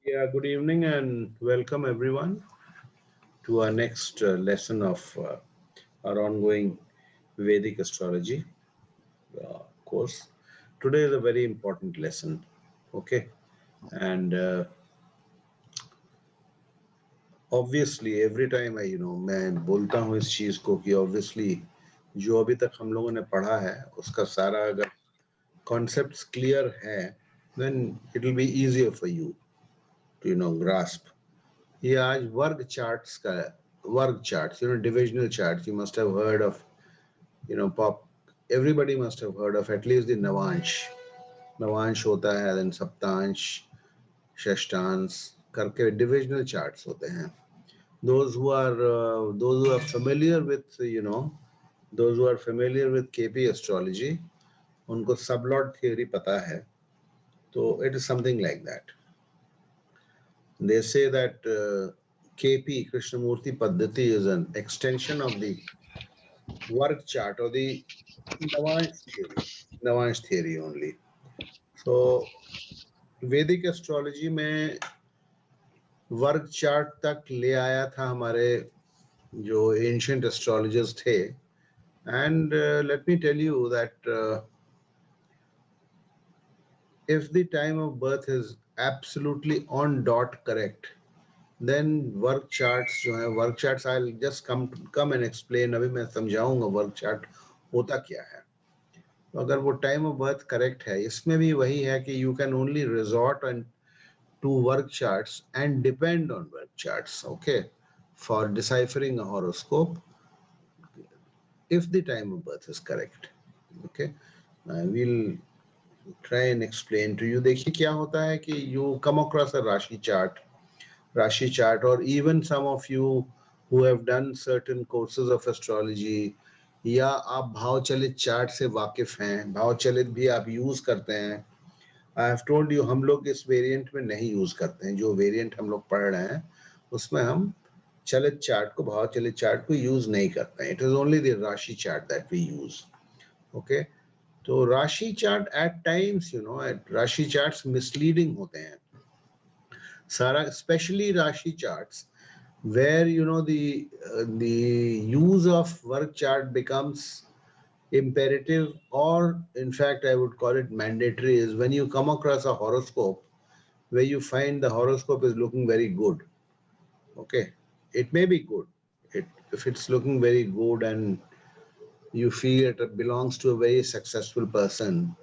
Yeah, good evening and welcome everyone to our next lesson of our ongoing Vedic astrology course. Today is a very important lesson, okay? And obviously every time मैं बोलता हूँ इस चीज को कि obviously जो अभी तक हम लोगों ने पढ़ा है उसका सारा अगर concepts clear है then it will be easier for you to grasp. ये आज वर्ग चार्ट्स का वर्ग charts divisional charts you must have heard of pop everybody must have heard of at least the Navamsa Navamsa होता है then सप्तांश षष्ठांश करके डिविजनल चार्ट्स होते हैं those who are familiar with those who are familiar with KP astrology उनको सबलॉट theory पता है तो it is something like that. They say that KP Krishnamurti Paddhati is an extension of the work chart or the Navansh theory only. So Vedic astrology में वर्ग chart तक ले आया था हमारे जो एंशिएंट एस्ट्रोलॉजर्स थे and let me tell you that if the time of birth is absolutely on dot correct then work charts जो है work charts I'll just come and explain अभी मैं समझाऊंगा work chart होता क्या है तो अगर वो टाइम ऑफ बर्थ करेक्ट है इसमें भी वही है कि you can only resort and to work charts and depend on work charts okay for deciphering a horoscope if the time of birth is correct. Okay, I will try and explain to you. देखिए क्या होता है कि you come across a rashi chart or even some of you who have done certain courses of astrology या आप भाव चलित chart से वाकिफ हैं भाव चलित भी आप यूज करते हैं आई हैव टोल्ड यू हम लोग इस वेरिएंट में नहीं यूज करते हैं जो वेरिएंट हम लोग पढ़ रहे हैं उसमें हम चलित चार्ट को भाव चलित चार्ट को यूज नहीं करते हैं it is only the rashi chart that we use okay तो राशि चार्ट एट टाइम्स राशि चार्ट्स मिसलीडिंग होते हैं सारा स्पेशली राशि charts where the use of work chart becomes imperative or in fact I would call it mandatory is when you come across a horoscope where you find the horoscope is looking very good. Okay, it may be good. If it's looking very good and you feel it belongs to a very successful person,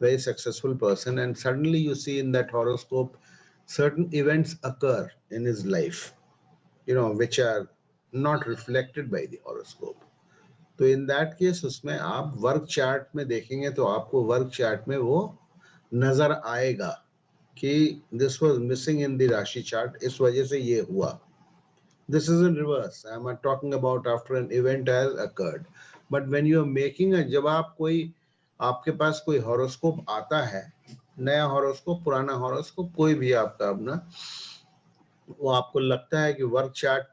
and suddenly you see in that horoscope certain events occur in his life, which are not reflected by the horoscope. तो in that case उसमें आप work chart में देखेंगे तो आपको work chart में वो नजर आएगा कि this was missing in the rashi chart इस वजह से ये हुआ this is in reverse I am talking about after an event has occurred but when you are making a जब आप कोई आपके पास कोई हॉरोस्कोप आता है नया हॉरोस्कोप पुराना हॉरोस्कोप कोई भी आपका अपना वो आपको लगता है कि वर्क चार्ट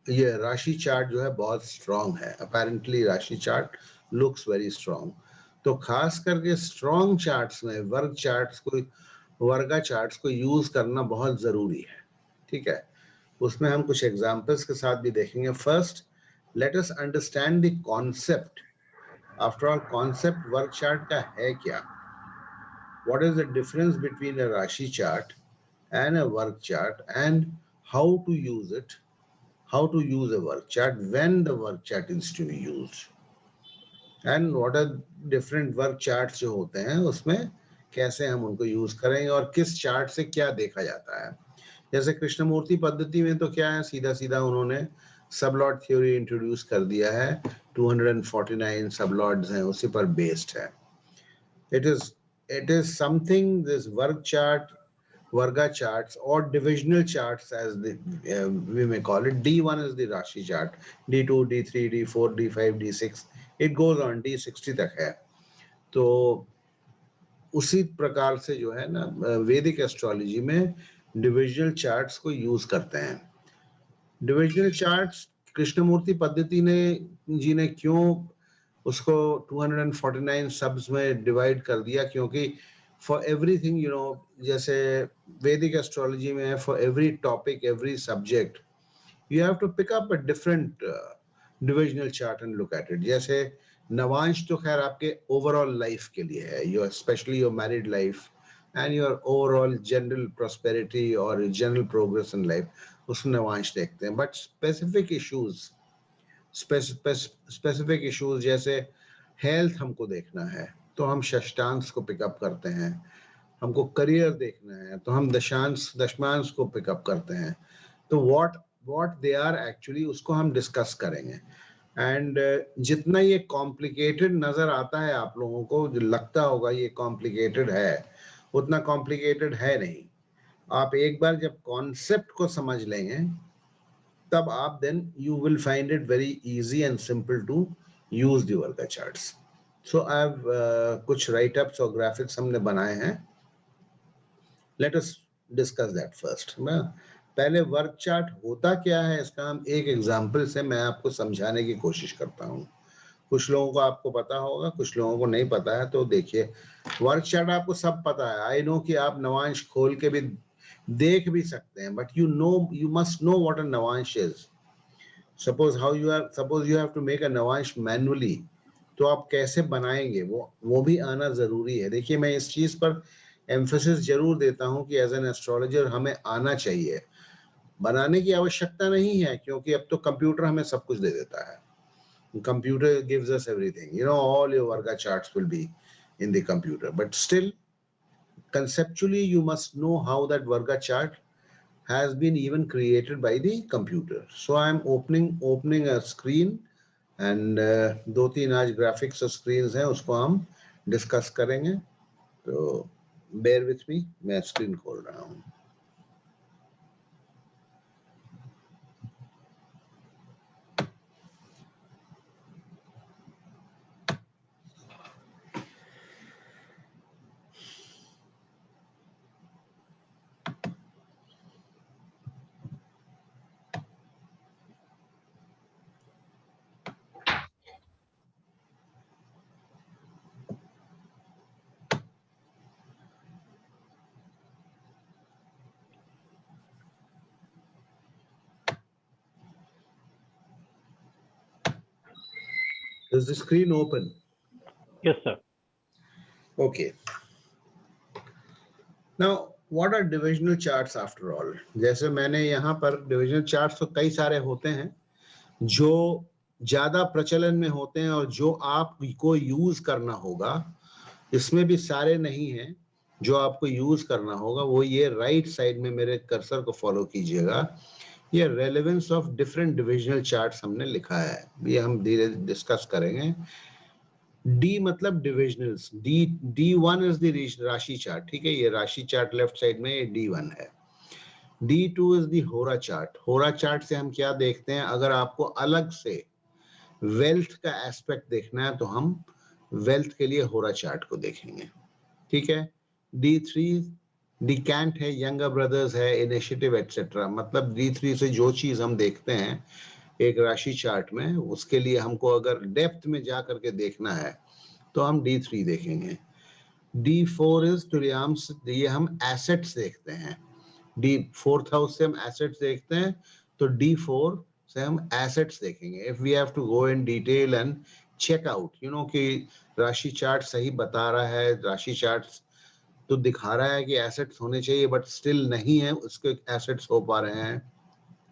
ये राशि चार्ट जो है बहुत स्ट्रांग है अपेरेंटली राशि चार्ट लुक्स वेरी स्ट्रांग तो खास करके स्ट्रांग चार्ट्स में वर्गा चार्ट्स को यूज करना बहुत जरूरी है ठीक है उसमें हम कुछ एग्जांपल्स के साथ भी देखेंगे first let us understand the concept after all concept work chart का है क्या what is the difference between a rashi chart and a work chart and how to use it how to use a work chart when the work chart is to be used and what are different work charts जो होते हैं उसमें कैसे हम उनको use करेंगे और किस चार्ट से क्या देखा जाता है जैसे कृष्णमूर्ति पद्धति में तो क्या है सीधा सीधा उन्होंने सबलॉट थ्योरी इंट्रोड्यूस कर दिया है 249 सबलॉट्स हैं उसी पर बेस्ड है it is something this work chart Varga charts or divisional charts as we may call it. D1 is the Rashi chart, D2, D3, D4, D5, D6. It goes on D60 तक है तो उसी प्रकार से जो है ना वैदिक एस्ट्रोलॉजी में डिविजनल चार्ट्स को यूज करते हैं डिविजनल चार्ट्स कृष्णमूर्ति पद्धति ने जी ने क्यों उसको 249 सब्स में डिवाइड कर दिया क्योंकि फॉर एवरीथिंग, यू नो, जैसे वैदिक एस्ट्रोलॉजी में for every topic, every subject, you have to pick up a different divisional chart and look at it. जैसे नवांश तो खैर आपके ओवरऑल लाइफ के लिए है, your specially your married life and your overall general prosperity और general progress in life, उसमें नवांश देखते हैं. बट स्पेसिफिक इश्यूज जैसे हेल्थ हमको देखना है तो हम षष्ठांश को पिकअप करते हैं. हमको करियर देखना है तो हम दशांश दशमांश को पिकअप करते हैं. तो व्हाट दे आर एक्चुअली उसको हम डिस्कस करेंगे. एंड जितना ये कॉम्प्लिकेटेड नजर आता है आप लोगों को, जो लगता होगा ये कॉम्प्लिकेटेड है, उतना कॉम्प्लिकेटेड है नहीं. आप एक बार जब कॉन्सेप्ट को समझ लेंगे तब आप then you will find it very easy and simple to use the varga charts. So I have कुछ राइट अप्स और ग्राफिक्स हमने बनाए हैं. Let us discuss that first. पहले वर्क चार्ट होता क्या है इसका हम एक एग्जांपल से मैं आपको समझाने की कोशिश करता हूँ. कुछ लोगों को आपको पता होगा, कुछ लोगों को नहीं पता है. तो देखिए, वर्क चार्ट आपको सब पता है. आई नो कि आप नवांश खोल के भी देख भी सकते हैं, but you must know what a navamsa is. Suppose you have to make a navamsa manually, तो आप कैसे बनाएंगे वो भी आना जरूरी है. देखिए, मैं इस चीज पर एम्फेसिस जरूर देता हूँ कि एज एन एस्ट्रोलॉजर हमें आना चाहिए. बनाने की आवश्यकता नहीं है, क्योंकि अब तो कंप्यूटर हमें सब कुछ दे देता है. Computer gives us everything, you know, all your varga charts will be in the computer, but still conceptually you must know how that Varga chart has been even created by the computer. So I am opening a screen and दो तीन आज graphics screens हैं, उसको हम discuss करेंगे. तो bear with me, मैं screen खोल रहा हूँ. Is the screen open? Yes, sir. Okay. Now, what are divisional charts after all? जैसे मैंने यहाँ पर divisional charts तो कई सारे होते हैं जो ज्यादा प्रचलन में होते हैं और जो आपको यूज करना होगा. इसमें भी सारे नहीं हैं. जो आपको यूज करना होगा वो ये राइट साइड में मेरे कर्सर को फॉलो कीजिएगा. ये relevance of different divisional charts हमने लिखा है, ये हम धीरे डिस्कस करेंगे. डी मतलब डिविजनल्स. D1 is the rashi chart. ठीक है, ये राशि चार्ट लेफ्ट साइड में, ये D1 है. D2 इज द होरा चार्ट. होरा चार्ट से हम क्या देखते हैं, अगर आपको अलग से वेल्थ का एस्पेक्ट देखना है तो हम वेल्थ के लिए होरा चार्ट को देखेंगे. ठीक है. D3 डिकैंट है, यंगर ब्रदर्स है, इनिशिएटिव एटसेट्रा. मतलब D3 से जो चीज हम देखते हैं एक राशि चार्ट में, उसके लिए हमको अगर डेप्थ में जा करके देखना है तो हम D3 देखेंगे. D4 इज तुर्याम्स, ये हम एसेट्स देखते हैं. फोर्थ हाउस से हम एसेट्स देखते हैं, तो D4 से हम एसेट्स देखेंगे. If we have to go in detail and check out, you know, कि राशि चार्ट सही बता रहा है, राशि चार्ट तो दिखा रहा है कि एसेट्स होने चाहिए बट स्टिल नहीं है, उसके एसेट्स हो पा रहे हैं,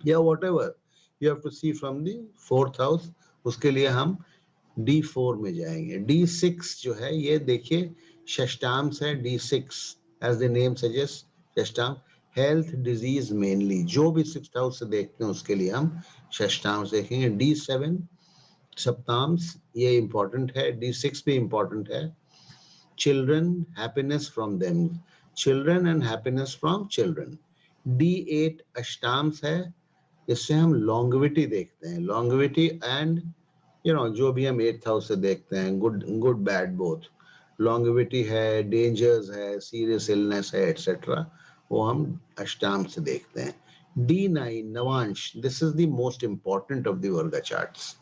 या whatever you have to see from the fourth house, उसके लिए हम D4 में जाएंगे. D6 जो है, ये देखिए षष्ठांश है. D6 as the name suggest, षष्ठांश, हेल्थ डिजीज मेनली, जो भी सिक्स्थ हाउस से देखते हैं उसके लिए हम षष्ठांश देखेंगे. D7 सप्तांश, ये इंपॉर्टेंट है. D6 भी इंपॉर्टेंट है. Children, happiness from them, children and happiness from children. D8 अष्टांश है, इससे हम लॉन्गविटी देखते हैं. लॉन्गविटी एंड यू नो, जो भी हम एट्थ हाउस से देखते हैं, गुड बैड बोथ. लॉन्गविटी है, डेंजर्स है, सीरियस इलनेस है, एटसेट्रा, वो हम अष्टांग से देखते हैं. D9 Navamsa, this is the most important of the varga charts.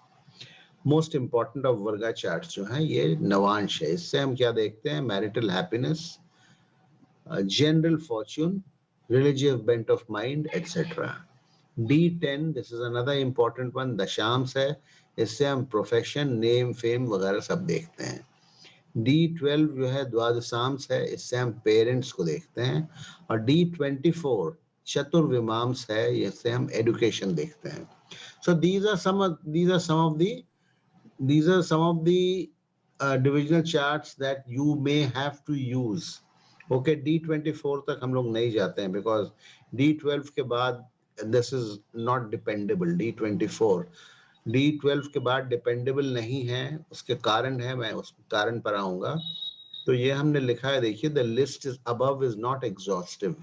Most important of वर्गा चार्ट्स जो है ये नवांश है. इससे हम क्या देखते हैं, marital happiness, general fortune, religious bent of mind, etc. D10, this is another important one, दशांश है, इससे हम प्रोफेशन, नेम, फेम वगैरह सब देखते हैं. D12 जो है द्वादशांश है, इससे हम पेरेंट्स को देखते हैं. और D24 चतुर्विमांश है, इससे हम एजुकेशन देखते हैं. So these are some of the divisional charts that you may have to use. Okay, D24 तक हम लोग नहीं जाते हैं because D12 के बाद this is not dependable. D12 के बाद डिपेंडेबल नहीं है, उसके कारण है, मैं उस कारण पर आऊंगा. तो ये हमने लिखा है, देखिए, the list is above is not exhaustive.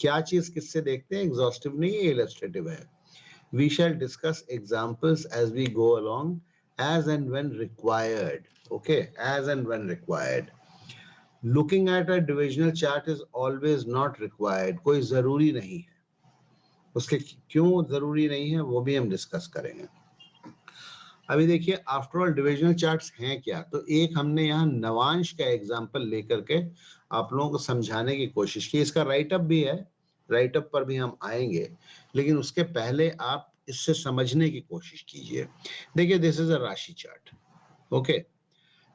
क्या चीज किससे देखते हैं? एग्जॉस्टिव नहीं है, इलस्ट्रेटिव है. We shall discuss examples as we go along, as and when required. Okay, as and when required. Looking at a divisional chart is always not required. कोई जरूरी नहीं है. उसके क्यों जरूरी नहीं है वो भी हम डिस्कस करेंगे. अभी देखिए, आफ्टर ऑल डिविजनल चार्ट्स हैं क्या? तो एक हमने यहाँ नवांश का एग्जांपल लेकर के आप लोगों को समझाने की कोशिश की. इसका राइटअप भी है, राइटअप पर भी हम आएंगे, लेकिन उसके पहले आप इससे समझने की कोशिश कीजिए. देखिए, this is a rashi chart. Okay,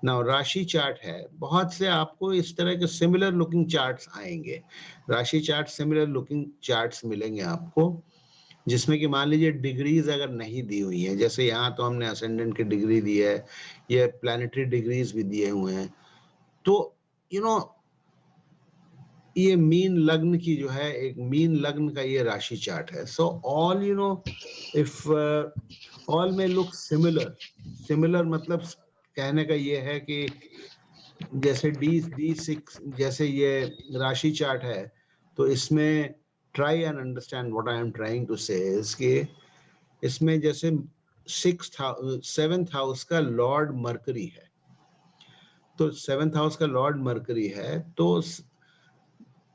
now राशि चार्ट है, बहुत से आपको इस तरह के सिमिलर लुकिंग चार्ट्स आएंगे. राशि चार्ट, सिमिलर लुकिंग चार्ट्स मिलेंगे आपको, जिसमें कि मान लीजिए डिग्रीज अगर नहीं दी हुई है, जैसे यहाँ तो हमने असेंडेंट की डिग्री दी है, ये प्लैनेटरी डिग्रीज भी दिए हुए हैं. तो ये मीन लग्न की जो है, एक मीन लग्न का ये राशि चार्ट है. सो ऑल इफ ऑल में लुक सिमिलर मतलब कहने का ये है कि जैसे D6 जैसे ये राशि चार्ट है, तो इसमें try and understand what I am trying to say is कि इसमें जैसे 7th हाउस का लॉर्ड मरकरी है, तो 7th हाउस का लॉर्ड मरकरी है, तो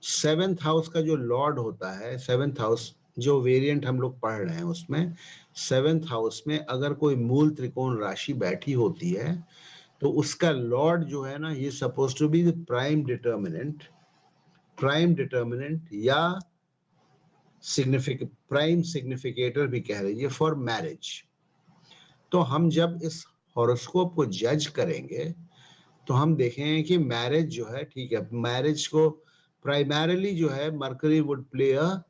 7th हाउस का जो लॉर्ड होता है, 7th हाउस जो वेरिएंट हम लोग पढ़ रहे हैं उसमें 7th हाउस में अगर कोई मूल त्रिकोण राशि बैठी होती है, तो उसका लॉर्ड जो है ना, ये suppose to be the prime determinant या प्राइम सिग्निफिकेटर भी कह लीजिए फॉर मैरिज. तो हम जब इस हॉरोस्कोप को जज करेंगे तो हम देखेंगे कि मैरिज जो है, ठीक है, मैरिज को प्राइमरीली जो है Mercury would play a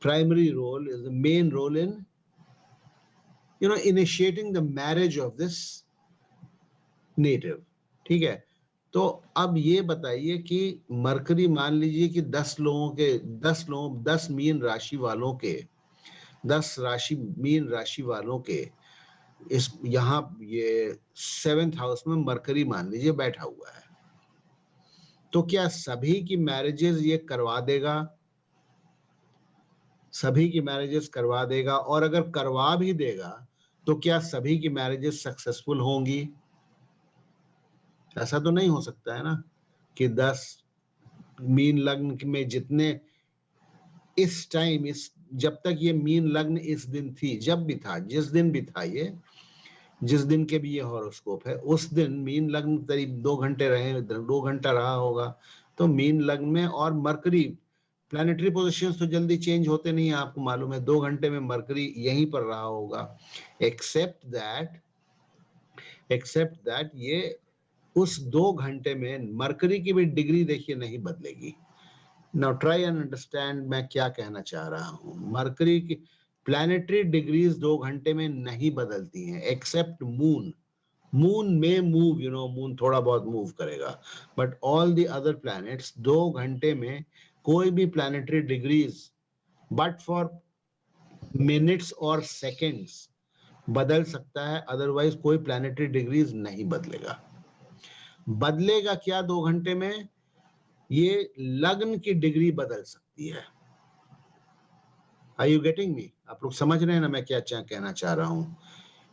primary role, is the main role in initiating the marriage of this native. ठीक है, तो अब ये बताइए कि मरकरी मान लीजिए कि 10 मीन राशि वालों के 10 मीन राशि वालों के इस यहाँ ये 7th हाउस में मरकरी मान लीजिए बैठा हुआ है, तो क्या सभी की मैरिजेस ये करवा देगा? सभी की मैरिजेस करवा देगा? और अगर करवा भी देगा तो क्या सभी की मैरिजेस सक्सेसफुल होंगी? ऐसा तो नहीं हो सकता है ना कि 10 मीन लग्न में जितने इस टाइम, इस जब तक ये मीन लग्न इस दिन थी, जब भी था, जिस दिन भी था, ये जिस दिन के भी ये हॉरोस्कोप है, उस दिन मीन लग्न करीब 2 घंटे रहे, 2 घंटा रहा होगा. तो मीन लग्न में और मरकरी, प्लैनेटरी पोजीशंस तो जल्दी चेंज होते नहीं है, आपको मालूम है. 2 घंटे में मरकरी यहीं पर रहा होगा. एक्सेप्ट दैट ये उस 2 घंटे में मरकरी की भी डिग्री देखिए नहीं बदलेगी. नाउ ट्राई एंड अंडरस्टैंड मैं क्या कहना चाह रहा हूं. मरकरी की प्लैनेटरी डिग्रीज 2 घंटे में नहीं बदलती हैं, एक्सेप्ट मून में मूव, मून थोड़ा बहुत मूव करेगा, but all the other planets 2 घंटे में कोई भी planetary degrees but for minutes और सेकेंड्स बदल सकता है, अदरवाइज कोई प्लैनेटरी डिग्रीज नहीं बदलेगा. बदलेगा क्या 2 घंटे में? ये लग्न की डिग्री बदल सकती है. Are you getting me? आप लोग समझ रहे हैं ना मैं क्या कहना चाह रहा हूं.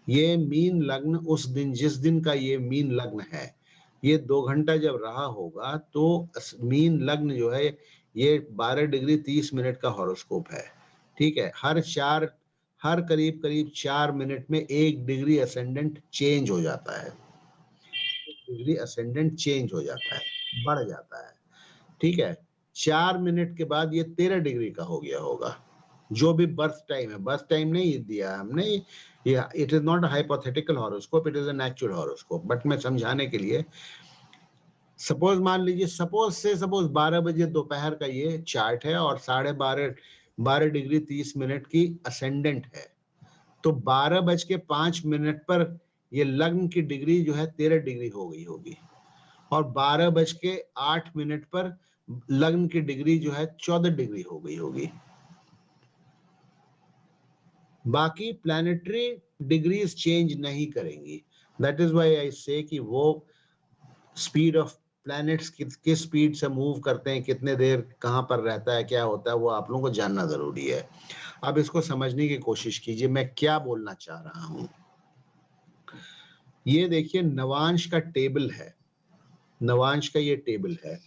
ये मीन लग्न उस दिन, जिस दिन का ये मीन लग्न है, ये 2 घंटा जब रहा होगा, तो मीन लग्न जो है ये 12 डिग्री 30 मिनट का हॉरोस्कोप है. ठीक है, हर करीब 4 मिनट में 1 डिग्री असेंडेंट चेंज हो जाता है, डिग्री असेंडेंट चेंज हो जाता है, बढ़ जाता है. ठीक है, 4 मिनट के बाद ये 13 डिग्री का हो गया होगा, जो भी बर्थ टाइम है। बर्थ टाइम नहीं दिया हमने, ये it is not a hypothetical horoscope, it is a natural horoscope. But मैं समझाने के लिए, सपोज मान लीजिए, सपोज 12 बजे दोपहर का ये चार्ट है और 12:30 डिग्री 30 मिनट की असेंडेंट है, तो 12:05 पर ये लग्न की डिग्री जो है 13 डिग्री हो गई होगी, और 12:08 पर लग्न की डिग्री जो है 14 डिग्री हो गई होगी। बाकी प्लैनेटरी डिग्रीज चेंज नहीं करेंगी। दैट इज व्हाई आई से कि वो स्पीड ऑफ प्लैनेट्स किस स्पीड से मूव करते हैं, कितने देर कहाँ पर रहता है, क्या होता है, वो आप लोगों को जानना जरूरी है। अब इसको समझने की कोशिश कीजिए मैं क्या बोलना चाह रहा हूं। ये देखिए नवांश का टेबल है, नवांश का ये टेबल है।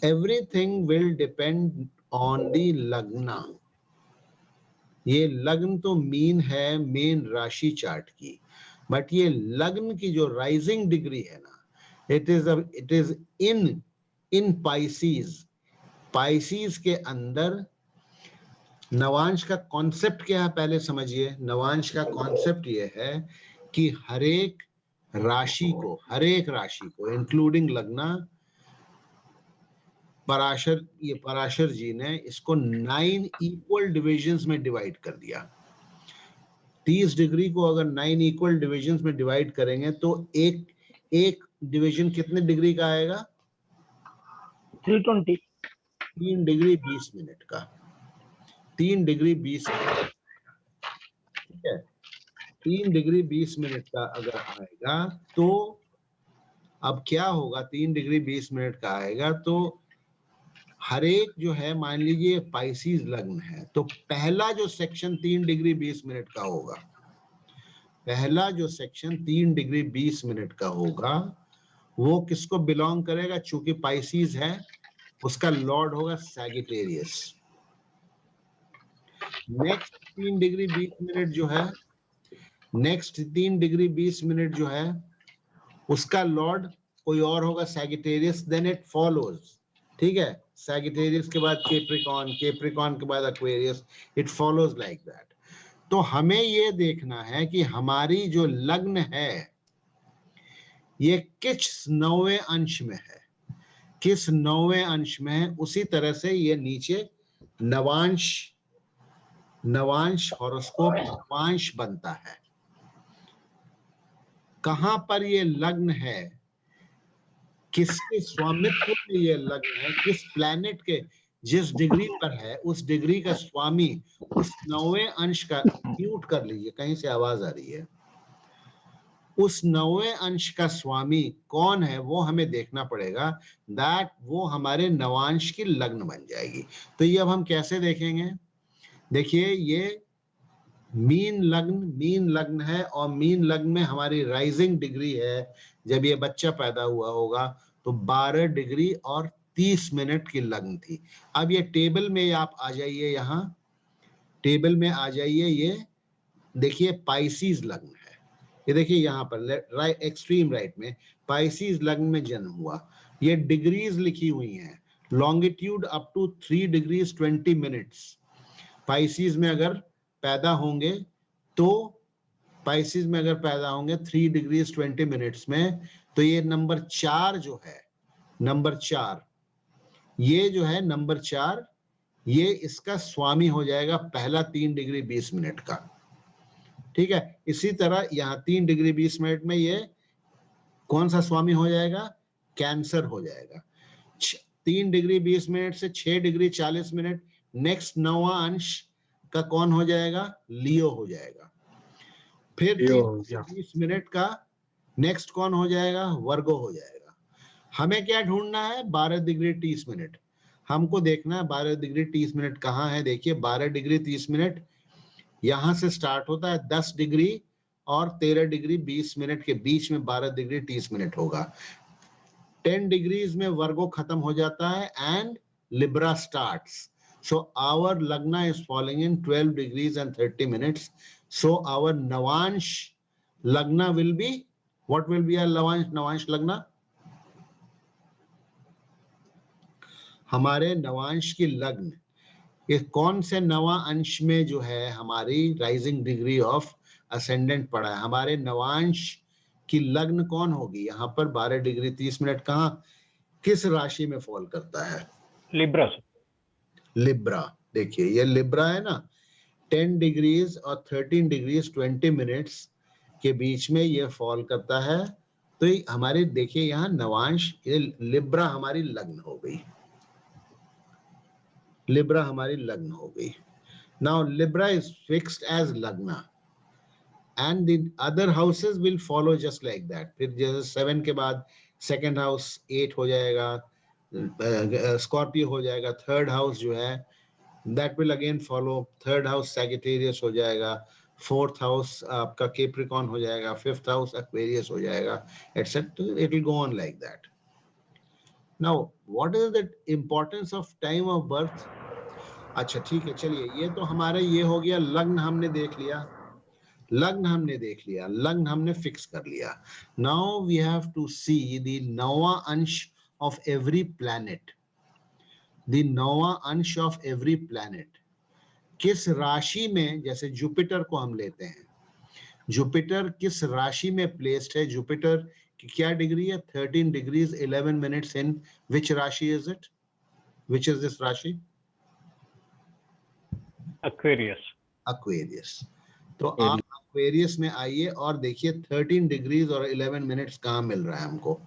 Everything will depend on the लग्ना। ये लग्न तो मीन है, मेन राशि चार्ट की, बट ये लग्न की जो राइजिंग डिग्री है ना, it is in Pisces. Pisces के अंदर नवांश का कॉन्सेप्ट क्या है पहले समझिए। नवांश का कॉन्सेप्ट ये है कि हरेक राशि को इंक्लूडिंग लग्ना, पराशर जी ने इसको 9 इक्वल डिविजन्स में डिवाइड कर दिया। 30 डिग्री को अगर 9 इक्वल डिविजन्स में डिवाइड करेंगे तो एक डिवीजन कितने डिग्री का आएगा? 320। 3 डिग्री 20 मिनट का। 3 डिग्री 20 मिनट, ठीक है। 3 डिग्री 20 मिनट का अगर आएगा तो अब क्या होगा? 3 डिग्री 20 मिनट का आएगा तो हर एक जो है, मान लीजिए पाइसीज लग्न है, तो पहला जो सेक्शन 3 डिग्री 20 मिनट का होगा, पहला जो सेक्शन 3 डिग्री 20 मिनट का होगा, वो किसको बिलोंग करेगा? चूंकि पाइसीज है, उसका लॉर्ड होगा सैगिटेरियस। नेक्स्ट 3 डिग्री 20 मिनट जो है, नेक्स्ट 3 डिग्री 20 मिनट जो है, उसका लॉर्ड कोई और होगा सैगिटेरियस। देन इट फॉलोज, ठीक है। सैगिटेरियस के बाद केप्रिकॉन, केप्रिकॉन के बाद Aquarius, it follows like that. तो हमें ये देखना है कि हमारी जो लग्न है ये किस 9वें अंश में है, किस 9वें अंश में है। उसी तरह से ये नीचे नवांश हॉरोस्कोप नवांश बनता है। कहां पर ये लग्न है, किसके स्वामित्व में ये लग्न है, किस प्लैनेट के जिस डिग्री पर है, उस डिग्री का स्वामी, उस 9वें अंश का, म्यूट कर लीजिए कहीं से आवाज आ रही है, उस 9वें अंश का स्वामी कौन है वो हमें देखना पड़ेगा। दैट वो हमारे नवांश की लग्न बन जाएगी। तो ये अब हम कैसे देखेंगे? देखिए ये मीन लग्न है, और मीन लग्न में हमारी राइजिंग डिग्री है। जब ये बच्चा पैदा हुआ होगा तो 12 डिग्री और 30 मिनट की लग्न थी। अब ये टेबल में आप आ जाइए, यहाँ टेबल में आ जाइए, ये देखिए पाइसीज लग्न है। ये देखिए यहाँ पर एक्सट्रीम राइट में पाइसीज लग्न में जन्म हुआ। ये डिग्रीज लिखी हुई हैं, longitude up to 3 degrees 20 minutes. Pisces में अगर पैदा होंगे तो 3 डिग्रीज 20 मिनट्स में, तो ये नंबर 4 जो है, नंबर 4, ये जो है नंबर 4, ये इसका स्वामी हो जाएगा पहला 3 डिग्री 20 मिनट का, ठीक है। इसी तरह यहाँ 3 डिग्री 20 मिनट में ये कौन सा स्वामी हो जाएगा? कैंसर हो जाएगा। 3 डिग्री 20 मिनट से 6 डिग्री 40 मिनट नेक्स्ट 9वां अंश का कौन हो जाएगा? लियो हो जाएगा। फिर 20 मिनट का नेक्स्ट कौन हो जाएगा? वर्गो हो जाएगा। हमें क्या ढूंढना है? 12 डिग्री 30 मिनट। हमको देखना है 12 डिग्री 30 मिनट कहाँ है। देखिए 12 डिग्री 30 मिनट यहां से स्टार्ट होता है, 10 डिग्री और 13 डिग्री 20 मिनट के बीच में 12 डिग्री 30 मिनट होगा। 10 डिग्रीज में वर्गो खत्म हो जाता है and Libra starts. So our lagna is falling in 12 degrees and 30 minutes. So our Navansh lagna will be, what will be our Navansh lagna? हमारे नवांश की लग्न, ये कौन से नवा अंश में जो है हमारी राइजिंग डिग्री ऑफ असेंडेंट पड़ा है? हमारे नवांश की लग्न कौन होगी? यहाँ पर 12 डिग्री 30 मिनट कहाँ, किस राशि में फॉल करता है? लिब्रा। लिब्रा। देखिए ये लिब्रा है ना, 10 डिग्रीज और 13 डिग्रीज 20 मिनट्स के बीच में ये फॉल करता है। तो ये हमारे देखिए यहाँ नवांश, ये लिब्रा हमारी लग्न हो गई, लिब्रा हमारी लग्न हो गई। Now Libra is fixed as lagna and the other houses will follow just like that. फिर जैसे 7 के बाद सेकंड हाउस 8 हो जाएगा, स्कॉर्पियो हो जाएगा, थर्ड हाउस जो है that will again follow, third house Sagittarius हो जाएगा, fourth house आपका Capricorn हो जाएगा, fifth house Aquarius हो जाएगा, etc. It will go on like that. Now what is the importance of time of birth? अच्छा ठीक है, चलिए ये तो हमारा ये हो गया, लग्न हमने देख लिया, लग्न हमने देख लिया, लग्न हमने फिक्स कर लिया। Now we have to see the नवा अंश of every planet, the नवा अंश of every planet किस राशि में, जैसे जुपिटर को हम लेते हैं, जुपिटर किस राशि में प्लेस्ड है? जुपिटर की क्या डिग्री है? 13 डिग्रीज 11 मिनट्स इन विच राशि is it? Which is this राशि? एक्वेरियस। एक्वेरियस। तो आप एक्वेरियस में आइए और देखिए 13 डिग्रीज और 11 मिनट्स कहाँ मिल रहा है हमको?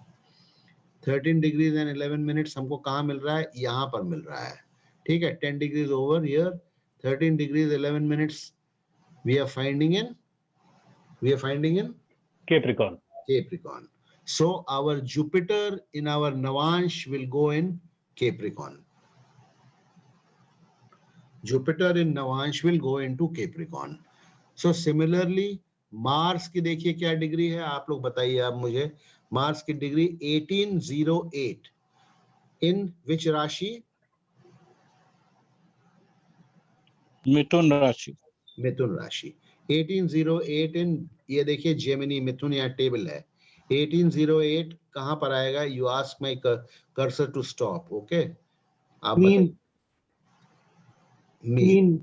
13 डिग्रीज एंड 11 मिनट्स हमको कहाँ मिल रहा है? यहाँ पर मिल रहा है, ठीक है। 10 degrees over here, 13 degrees 11 minutes we are finding in Capricorn. Capricorn. So our Jupiter in our Navansh will go in Capricorn. Jupiter in Navansh will go into Capricorn. So similarly Mars की देखिए क्या degree है, आप लोग बताइए आप मुझे। Mars की डिग्री 1808 in which राशि? मिथुन राशि। मिथुन राशि। 1808 इन, ये देखिए जेमिनी, मिथुन यहाँ टेबल है। 1808 कहाँ पर आएगा? You ask my cursor to stop, okay. आप मीन,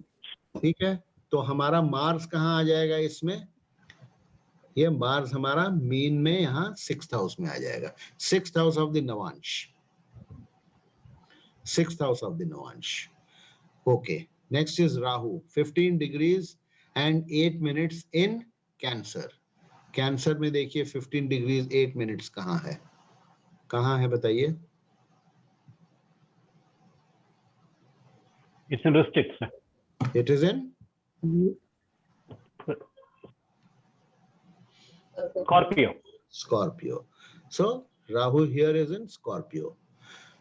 ठीक है। तो हमारा मार्स कहाँ आ जाएगा इसमें? ये मार्स हमारा मीन में यहाँ 6th हाउस में आ जाएगा, 6th house of the Navamsa, 6th house of the Navamsa, okay. Next is Rahu, 15 degrees and 8 minutes in Cancer. Cancer में देखिए 15 degrees 8 minutes कहाँ है? कहाँ है बताइए? It's in Wristix. It is in Scorpio. Scorpio. So Rahu here is in Scorpio.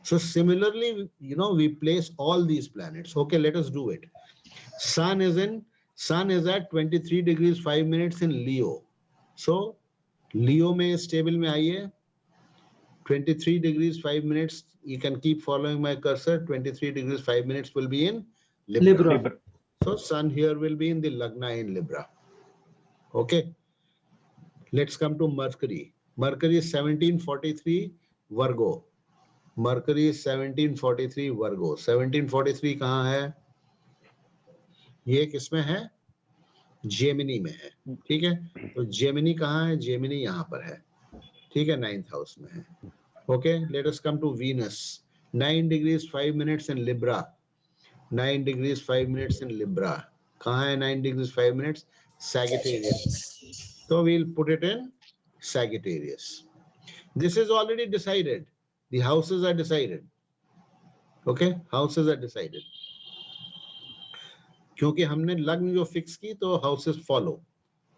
So similarly, you know, we place all these planets. Okay, let us do it. Sun is at 23 degrees 5 minutes in Leo. So Leo में stable में आइए, 23 degrees 5 minutes. You can keep following my cursor. 23 degrees 5 minutes will be in Libra. So Sun here will be in the Lagna in Libra. Okay. Let's come to Mercury. Mercury is 1743 Virgo. Mercury is 1743 Virgo. 1743 कहाँ है? ये किसमें है? Gemini में है, ठीक है। तो जेमिनी कहाँ है? जेमिनी यहाँ पर है, ठीक है, 9th हाउस में है। Okay, let us come to Venus. 9 degrees 5 minutes in Libra. 9 degrees 5 minutes in Libra. कहाँ है 9 degrees 5 minutes? Sagittarius. So we'll put it in Sagittarius. This is already decided. The houses are decided. Okay, houses are decided. क्योंकि हमने लग्न जो fix की तो houses follow,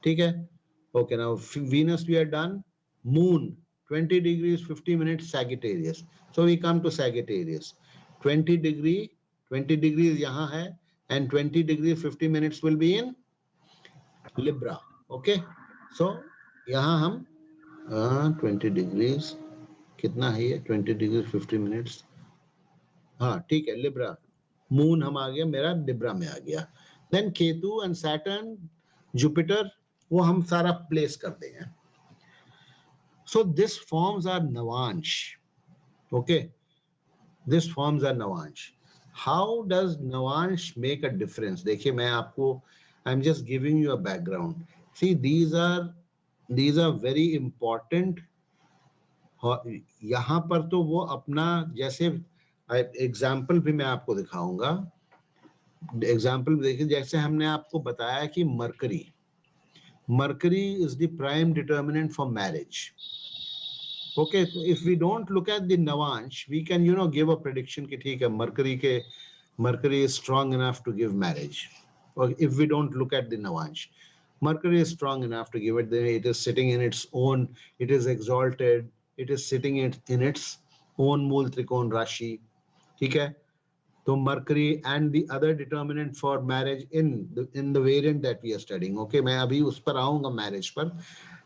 ठीक है। Okay, now Venus we are done. Moon 20 degrees 50 minutes Sagittarius. So we come to Sagittarius. 20 degrees यहाँ है and 20 degrees 50 minutes will be in Libra. Okay, so यहाँ हम 20 degrees कितना है ये? 20 degrees 50 minutes, हाँ ठीक है, लिब्रा। मून हम आ गया, मेरा लिब्रा में आ गया। Then Ketu and Saturn, Jupiter, वो हम सारा प्लेस कर देंगे। So this forms are navamsa, okay. This forms a Navansh. How does Navansh make a difference? देखिए मैं आपको, I'm just giving you a background. See, these are very important. यहाँ पर तो वो अपना जैसे एग्जाम्पल भी मैं आपको दिखाऊंगा. एग्जाम्पल देखिए, जैसे हमने आपको बताया कि Mercury is the prime determinant for marriage. Okay, so if we don't look at the Navansh, we can, give a prediction कि ठीक है, Mercury is strong enough to give marriage. Or if we don't look at the Navansh, Mercury is strong enough to give it. It is sitting in its own, it is exalted, it is sitting in its own Mool Trikon Rashi. ठीक है? So Mercury and the other determinant for marriage in the variant that we are studying. Okay, मैं अभी उस पर आऊंगा marriage पर.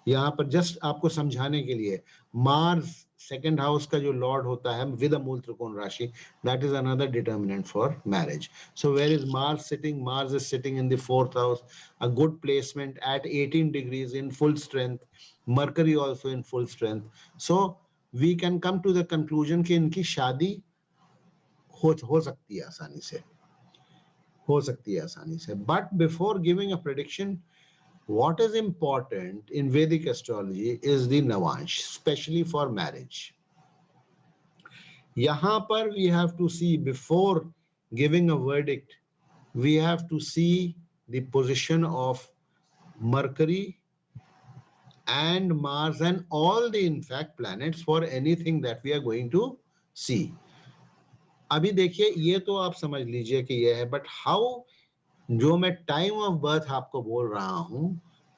यहाँ पर just आपको समझाने के लिए, Mars second house का जो lord होता है with a मूल त्रिकोण राशि, that is another determinant for marriage. So where is Mars sitting? Mars is sitting in the fourth house, a good placement at 18 degrees in full strength. Mercury also in full strength. So we can come to the conclusion कि इनकी शादी हो सकती है आसानी से. But before giving a prediction, what is important in Vedic astrology is the Navansh, especially for marriage. यहाँ पर we have to see, before giving a verdict, we have to see the position of Mercury and Mars and all the in fact planets for anything that we are going to see. अभी देखिए, ये तो आप समझ लीजिए कि ये है, बट हाउ, जो मैं टाइम ऑफ बर्थ आपको बोल रहा हूं,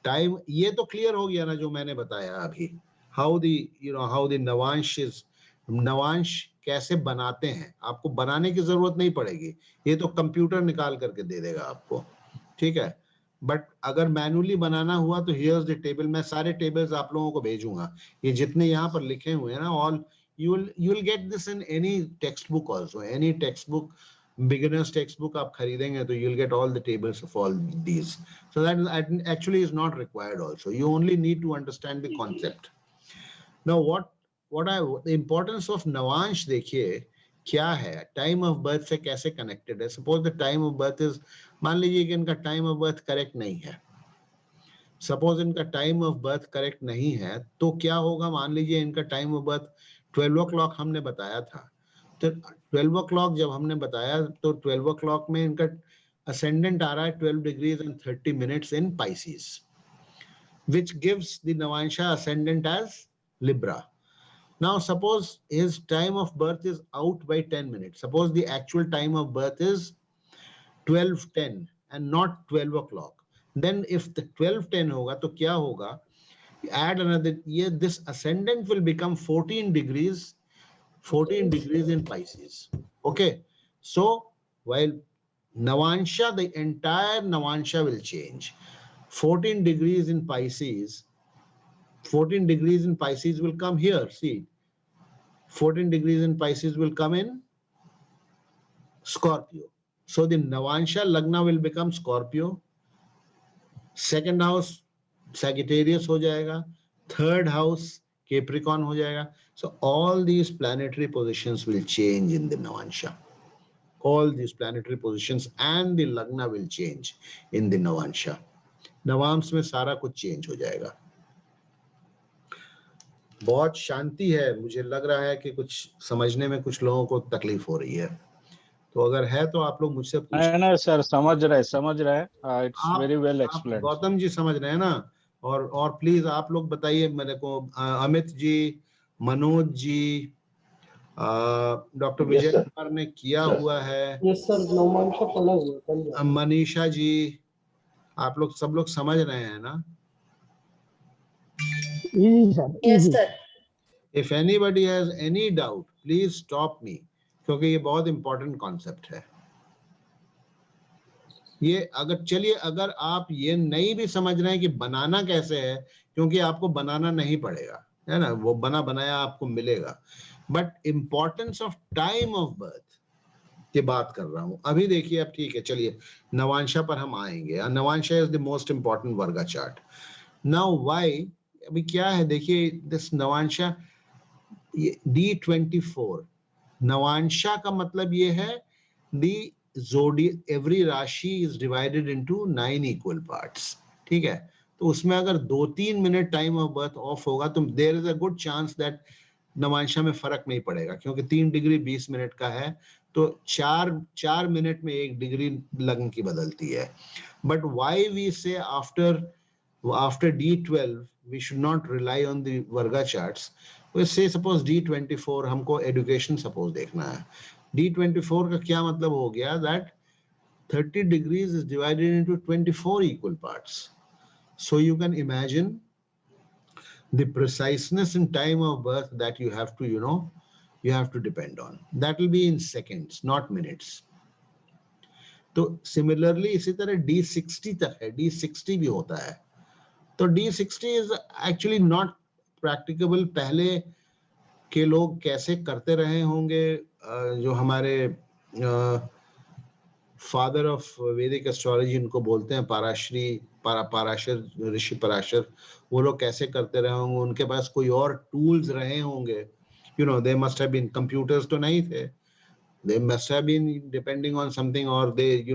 टाइम, ये तो क्लियर हो गया ना जो मैंने बताया अभी. हाउ द नवांश कैसे बनाते हैं, आपको बनाने की जरूरत नहीं पड़ेगी, ये तो कंप्यूटर निकाल करके दे देगा आपको. ठीक है, बट अगर मैनुअली बनाना हुआ तो हियर्स द टेबल. मैं सारे टेबल्स आप लोगों को भेजूंगा, ये जितने यहाँ पर लिखे हुए हैं ना, all you will get this in any textbook also. Any textbook, beginner's textbook आप खरीदेंगे तो you'll get all the tables of all these. So that actually is not required also. You only need to understand the concept. Now the importance of Navansh देखिए क्या है, time of birth से कैसे connected है. Suppose the time of birth is, मान लीजिए कि इनका टाइम ऑफ बर्थ करेक्ट नहीं है. सपोज इनका टाइम ऑफ बर्थ करेक्ट नहीं है तो क्या होगा. मान लीजिए इनका टाइम ऑफ बर्थ 12 o'clock हमने बताया था, तो 12 o'clock जब हमने बताया तो 12 o'clock में इनका ascendant आ रहा है 12 degrees and 30 minutes in Pisces, which gives the Navansha ascendant as Libra. Now suppose his time of birth is out by 10 minutes. Suppose the actual time of birth is 12:10 and not 12 o'clock. Then if the 12:10 होगा तो क्या होगा, add another year, this ascendant will become 14 degrees in Pisces. Okay, so while Navansha, the entire Navansha will change. 14 degrees in Pisces will come here. See, 14 degrees in Pisces will come in Scorpio. So the Navansha Lagna will become Scorpio. Second house Sagittarius हो जाएगा, third house Capricorn हो जाएगा. So all these planetary positions will change in the Navansha. All these planetary positions and the Lagna will change in the Navansha. Navamsa में सारा कुछ change हो जाएगा. बहुत शांति है, मुझे लग रहा है कि कुछ समझने में कुछ लोगों को तकलीफ हो रही है, तो अगर है तो आप लोग मुझसे पूछें. नहीं सर, समझ रहे it's very well explained. Gautam ji समझ रहे हैं ना. और प्लीज आप लोग बताइए मेरे को, अमित जी, मनोज जी, डॉक्टर विजय कुमार ने किया हुआ है, यस सर, मनीषा जी, आप लोग सब लोग समझ रहे हैं ना. Yes sir. If anybody has any doubt please stop me, क्योंकि ये बहुत इंपॉर्टेंट कॉन्सेप्ट है. ये अगर आप ये नहीं भी समझ रहे हैं कि बनाना कैसे है, क्योंकि आपको बनाना नहीं पड़ेगा, है ना, वो बना बनाया आपको मिलेगा. But importance of time of birth की बात कर रहा हूं अभी. देखिए अब ठीक है, चलिए नवांशा पर हम आएंगे. नवांशा इज द मोस्ट इंपॉर्टेंट वर्गा चार्ट. नाउ व्हाई, अभी क्या है देखिए, दिस नवांशा D24, नवांशा का मतलब ये है the every rashi is divided into 9 equal parts, ठीक है। तो उसमें अगर 2-3 minute time of birth off होगा तो there is a good chance that navamsha में फर्क नहीं पड़ेगा, क्योंकि 3 डिग्री 20 मिनट का है, तो 4 मिनट में 1 डिग्री लगन की बदलती है। बट व्हाई वी से after D12 we should not rely on the Varga charts. We say suppose D24 हमको education suppose देखना है, D24 का क्या मतलब हो गया that 30 degrees is divided into 24 equal parts. So you can imagine the preciseness in time of birth that you have to, you have to depend on. That will be in seconds, not minutes. तो similarly इसी तरह D60 तक है, D60 भी होता है। तो D60 is actually not practicable. पहले के लोग कैसे करते रहे होंगे, जो हमारे फादर ऑफ वैदिक एस्ट्रोलॉजी इनको बोलते हैं, पराशर ऋषि पराशर, वो लोग कैसे करते रहे होंगे, उनके पास कोई और टूल्स रहे होंगे, they must have been, computers तो नहीं थे, they must have been depending on something, और दे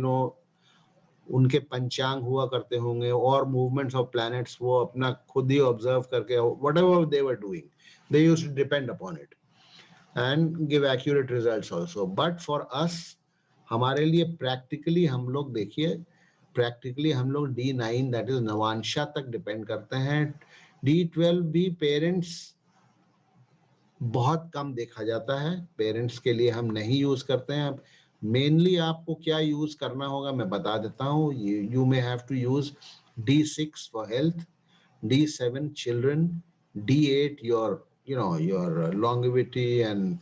उनके पंचांग हुआ करते होंगे और मूवमेंट्स ऑफ प्लैनेट्स वो अपना खुद ही ऑब्जर्व करके whatever they were doing they used to depend upon it and give accurate results also. But for us, हमारे लिए प्रैक्टिकली हम लोग देखिए, प्रैक्टिकली हम लोग D9 दैट इज नवांशा तक डिपेंड करते हैं। D12 भी पेरेंट्स बहुत कम देखा जाता है, पेरेंट्स के लिए हम नहीं यूज करते हैं। मेनली आपको क्या यूज करना होगा मैं बता देता हूँ। You may have to use D6 for health, D7 children, D8 your longevity and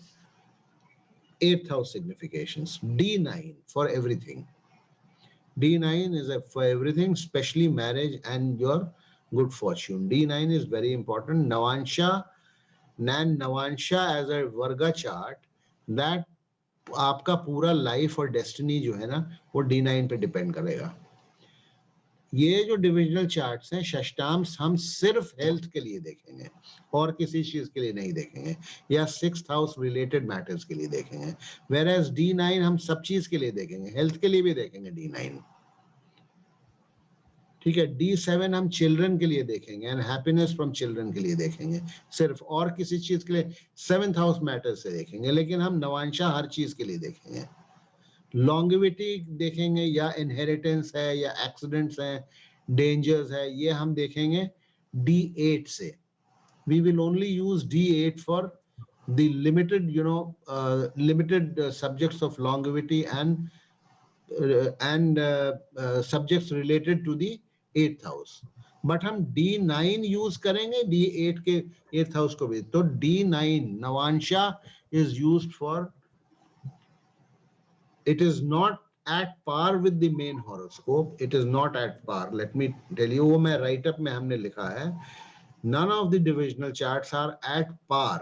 8th house significations, D9 for everything. D9 is for everything, especially marriage and your good fortune. D9 is very important. Navansha as a Varga chart, that आपका पूरा life और destiny जो है ना वो D9 पे depend करेगा। ये जो डिविजनल चार्ट्स हैं, षष्टांश हम सिर्फ हेल्थ के लिए देखेंगे और किसी चीज के लिए नहीं देखेंगे, या 6th हाउस रिलेटेड मैटर्स के लिए देखेंगे। वेयर D9 हम सब चीज के लिए देखेंगे, हेल्थ के लिए भी देखेंगे D9, ठीक है। D7 हम चिल्ड्रन के लिए देखेंगे एंड हैप्पीनेस फ्रॉम चिल्ड्रन के लिए देखेंगे सिर्फ, और किसी चीज के लिए 7th हाउस मैटर्स से देखेंगे, लेकिन हम नवांशा हर चीज के लिए देखेंगे। लॉन्गेविटी देखेंगे, या इनहेरिटेंस है, या एक्सीडेंट्स हैं, डेंजर्स है, ये हम देखेंगे D8 से। We will only use D8 for the limited limited subjects of longevity and subjects related to the 8th house. But हम D9 यूज करेंगे D8 के 8th हाउस को भी। तो D9 navamsha is used for, it is not at par with the main horoscope. It is not at par. Let me tell you, वो मैं write up में हमने लिखा है, none of the divisional charts are at par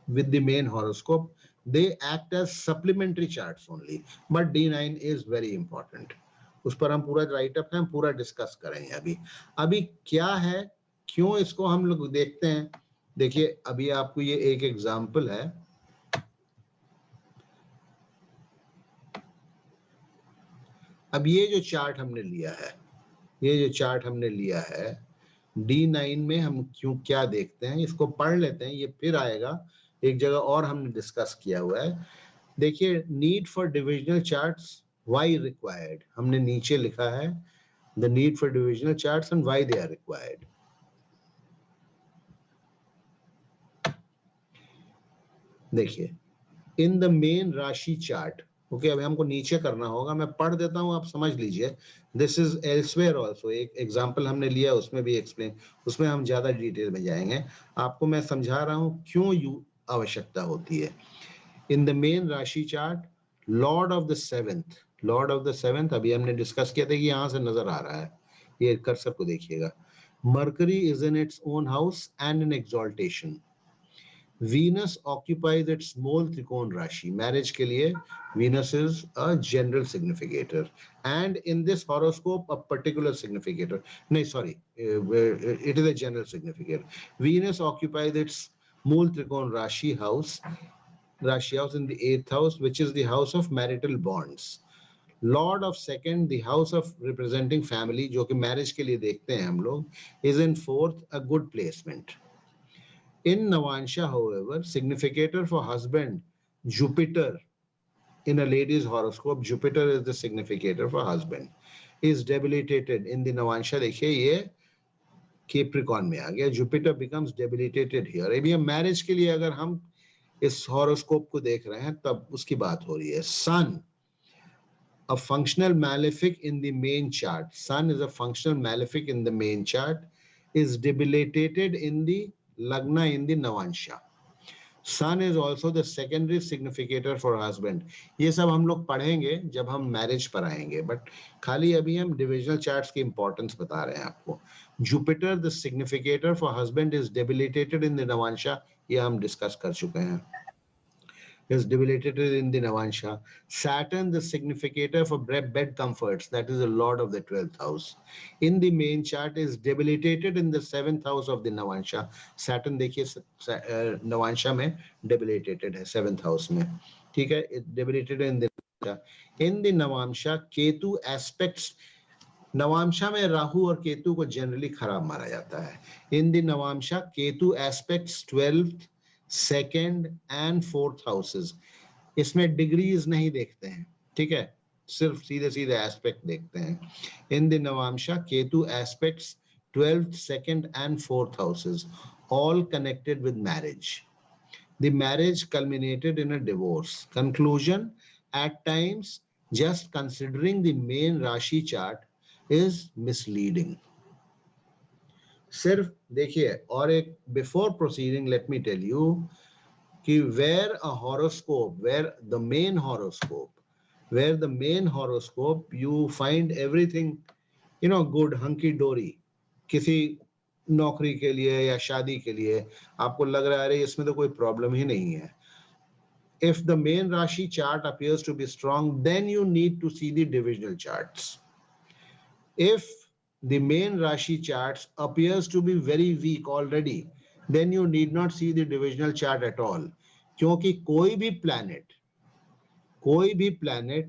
with the main horoscope. They act as supplementary charts only. But D9 is very important. उस पर हम पूरा write up है, हम पूरा discuss करेंगे। अभी क्या है, क्यों इसको हम लोग देखते हैं। देखिए अभी आपको ये एक एग्जाम्पल है। अब ये जो चार्ट हमने लिया है, D9 में हम क्या देखते हैं, इसको पढ़ लेते हैं, ये फिर आएगा एक जगह और हमने डिस्कस किया हुआ है। देखिए, need for divisional charts, why required, हमने नीचे लिखा है the need for divisional charts and why they are required. देखिए, in the main rashi chart, okay, अभी हमको नीचे करना होगा, मैं पढ़ देता हूं, आप समझ लीजिए। दिस इज एल्सवेयर ऑल्सो, एक एग्जाम्पल हमने लिया, उसमें भी एक्सप्लेन, उसमें हम ज्यादा डिटेल में जाएंगे। आपको मैं समझा रहा हूं क्यों आवश्यकता होती है। इन the main rashi chart, Lord of the seventh, अभी हमने डिस्कस किया था कि यहां से नजर आ रहा है, ये कर्सर को देखिएगा। Mercury is in its own house and in exaltation. Venus occupies its small Trikon Rashi. Marriage के लिए Venus is a general significator, and in this horoscope a particular significator. No, sorry, it is a general significator. Venus occupies its small Trikon Rashi house Rashi house in the 8th house, which is the house of marital bonds. Lord of second, the house of representing family, जो कि marriage के लिए देखते हैं हम लोग, is in 4th, a good placement. In Navansha, however, significator for husband, Jupiter, in a lady's horoscope, Jupiter is the significator for husband, is debilitated in the Navansha. देखिए ये Capricorn में आ गया, Jupiter becomes debilitated here. अभी हम marriage के लिए अगर हम इस horoscope को देख रहे हैं तब उसकी बात हो रही है. Sun, a functional malefic in the main chart. Sun is a functional malefic in the main chart, is debilitated in the Lagna in the Navansha. Sun is also the secondary significator for husband. ये सब हम लोग पढ़ेंगे जब हम marriage पर आएंगे, but खाली अभी हम divisional charts की importance बता रहे हैं आपको. Jupiter, the significator for husband, is debilitated in the Navansha. ये हम discuss कर चुके हैं. Is debilitated in the Navansha. Saturn, the significator for bed comforts, that is the lord of the 12th house. In the main chart is debilitated in the 7th house of the Navansha. Saturn देखिए Navansha में debilitated है 7th house में. ठीक है, it debilitated in the Navansha. In the Navansha, Ketu aspects. नवांशा में राहु और केतु को generally खराब माना जाता है. In the Navamsha, Ketu aspects 12th, 2nd and 4th houses. इसमें डिग्रीज नहीं देखते हैं, ठीक है, सिर्फ सीधे सीधे एस्पेक्ट देखते हैं. In the Navamsha, Ketu aspects 12th, 2nd and 4th houses, all connected with marriage. The marriage culminated in a divorce. Conclusion, at times, just considering the main Rashi chart is misleading. सिर्फ देखिए, और एक before proceeding, let me tell you कि where the main horoscope, you find everything, good, hunky dory. किसी नौकरी के लिए या शादी के लिए आपको लग रहा है अरे इसमें तो कोई प्रॉब्लम ही नहीं है. If the main Rashi chart appears to be strong, then you need to see the divisional charts. If the main Rashi charts appears to be very weak already, then you need not see the divisional chart at all. क्योंकि कोई भी planet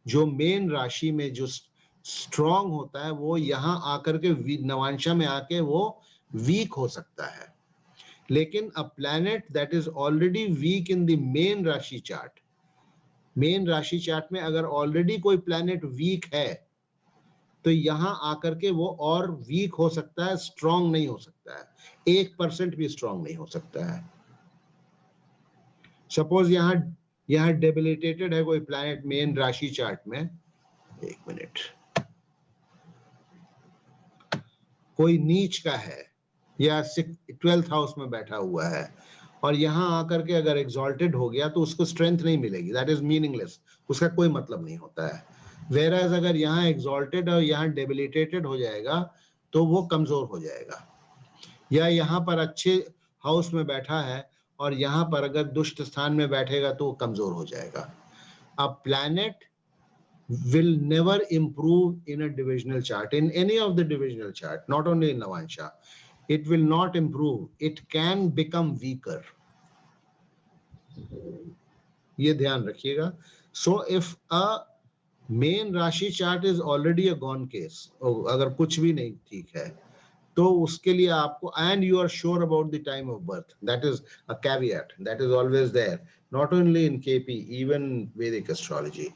जो main राशि में जो strong होता है वो यहाँ आकर के नवांशा में आके वो weak हो सकता है. लेकिन a planet that is already weak in the main राशि chart में अगर already कोई planet weak है तो यहां आकर के वो और वीक हो सकता है, स्ट्रॉन्ग नहीं हो सकता है, 1% भी स्ट्रॉन्ग नहीं हो सकता है. सपोज यहां डेबिलिटेटेड है कोई प्लैनेट मेन राशि चार्ट में, एक मिनट, कोई नीच का है या 12th हाउस में बैठा हुआ है और यहां आकर के अगर एग्जॉल्टेड हो गया तो उसको स्ट्रेंथ नहीं मिलेगी, दैट इज मीनिंगलेस, उसका कोई मतलब नहीं होता है. Whereas अगर यहाँ exalted और यहाँ debilitated हो जाएगा तो वो कमजोर हो जाएगा. या यहाँ पर अच्छे हाउस में बैठा है और यहाँ पर अगर दुष्ट स्थान में बैठेगा तो वो कमजोर हो जाएगा. A planet will never improve in a divisional chart, in any of the divisional chart, not only in Navansha. It will not improve. It can become weaker. ये ध्यान रखिएगा. So if a main rashi chart is already a gone case, अगर कुछ भी नहीं ठीक है तो उसके लिए आपको, and you are sure about the time of birth, that is a caveat, that is always there, not only in KP, even Vedic astrology,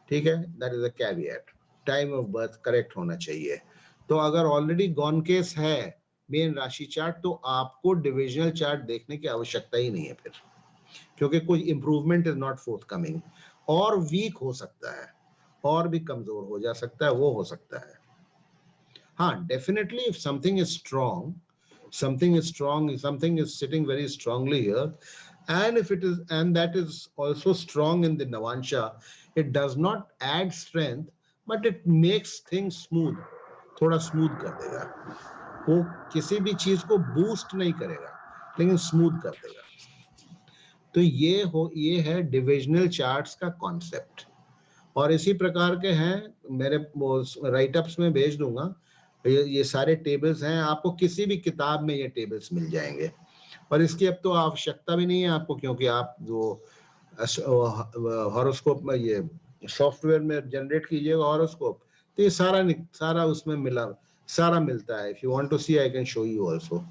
ठीक है, that is a caveat, time of birth correct होना चाहिए. तो अगर already gone case है main rashi chart तो आपको divisional chart देखने की आवश्यकता ही नहीं है फिर, क्योंकि कोई इंप्रूवमेंट इज नॉट फोर्थकमिंग. और वीक हो सकता है, और भी कमजोर हो जा सकता है, वो हो सकता है. हाँ, definitely if something is strong, something is sitting very strongly here, and if it is, and that is also strong in the Navansha, it does not add strength, but it makes things smooth, थोड़ा smooth कर देगा. वो किसी भी चीज को boost नहीं करेगा, लेकिन smooth कर देगा. तो ये है divisional charts का concept. और इसी प्रकार के हैं, मेरे राइट अप्स में भेज दूंगा, ये सारे टेबल्स हैं, आपको किसी भी किताब में ये टेबल्स मिल जाएंगे. और इसकी अब तो आवश्यकता भी नहीं है आपको, क्योंकि आप जो हॉरोस्कोप में, ये सॉफ्टवेयर में जनरेट कीजिएगा हॉरोस्कोप, तो ये सारा उसमें सारा मिलता है. If you want to see I can show you also.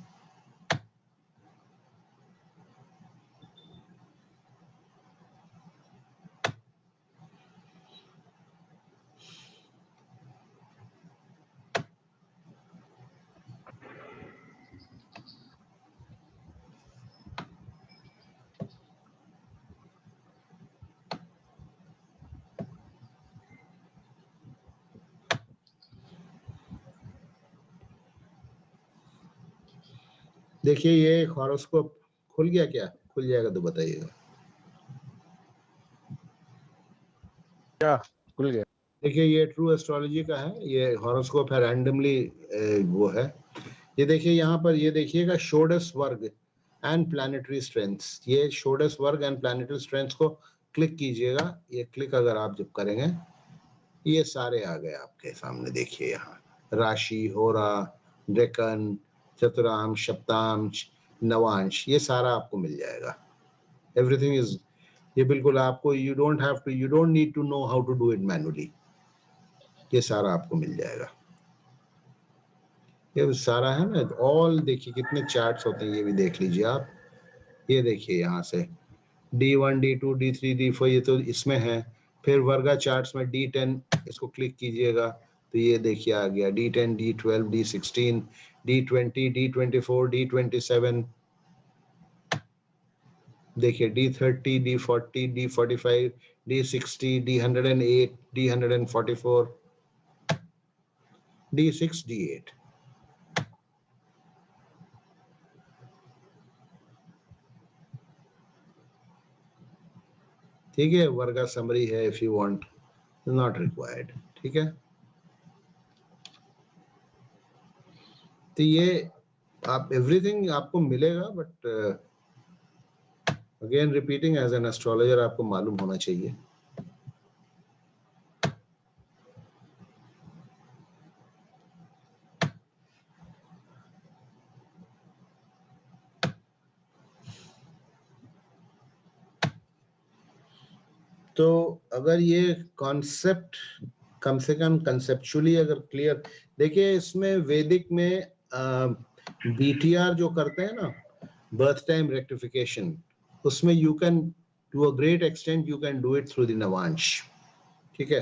देखिए ये हॉरोस्कोप खुल गया क्या? खुल जाएगा तो बताइएगा. क्या खुल गया? देखिए ये ट्रू एस्ट्रोलॉजी का है, ये हॉरोस्कोप है, रैंडमली वो है. ये देखिए यहाँ पर, ये देखिएगा षोडश वर्ग एंड प्लैनेटरी स्ट्रेंथ्स. ये षोडश वर्ग एंड प्लैनेटरी स्ट्रेंथ्स को क्लिक कीजिएगा. ये क्लिक अगर आप जब करेंगे, ये सारे आ गए आपके सामने. देखिए यहाँ राशि, होरा, डेकन, चतुरांश, सप्तांश, नवांश, ये सारा आपको मिल जाएगा. एवरीथिंग इज, ये बिल्कुल आपको, you don't need to know how to do it manually. ये सारा आपको मिल जाएगा. ये सारा है ना, ऑल देखिए कितने चार्ट्स होते हैं, ये भी देख लीजिए आप. ये देखिए यहाँ से D1, D2, D3, D4, ये तो इसमें है. फिर वर्गा चार्ट्स में D10, इसको क्लिक कीजिएगा तो ये देखिए आ गया D10, D12, D16, D20, D24, D27, देखिए D30, D40, D45, D60, D108, D144, D6, D8. ठीक है, वर्गा समरी है. If you want, not required. ठीक है, तो ये आप एवरीथिंग आपको मिलेगा, but again repeating, as an astrologer आपको मालूम होना चाहिए. तो अगर ये कॉन्सेप्ट कम से कम कंसेप्चुअली अगर क्लियर, देखिए इसमें वैदिक में BTR जो करते हैं ना, बर्थ टाइम रेक्टिफिकेशन, उसमें you can to a great extent you can do it through the navamsa. ठीक है,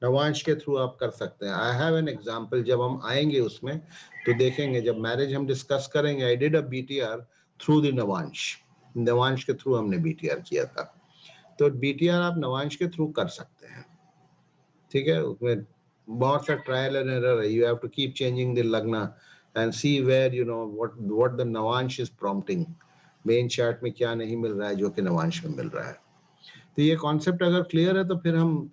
नवांश के थ्रू आप कर सकते हैं. आई हैव एन एग्जांपल, जब हम आएंगे उसमें तो देखेंगे, जब मैरिज हम डिस्कस करेंगे. I did a BTR through the Navamsa के थ्रू हमने BTR किया था. तो BTR आप नवांश के थ्रू कर सकते हैं. ठीक है, उसमें बहुत सा ट्रायल एंड एरर है. You have to keep changing the lagna and see where you know what the navamsha is prompting. Main chart में क्या नहीं मिल रहा है जो कि नवांश में मिल रहा है. तो ये कॉन्सेप्ट अगर क्लियर है तो फिर हम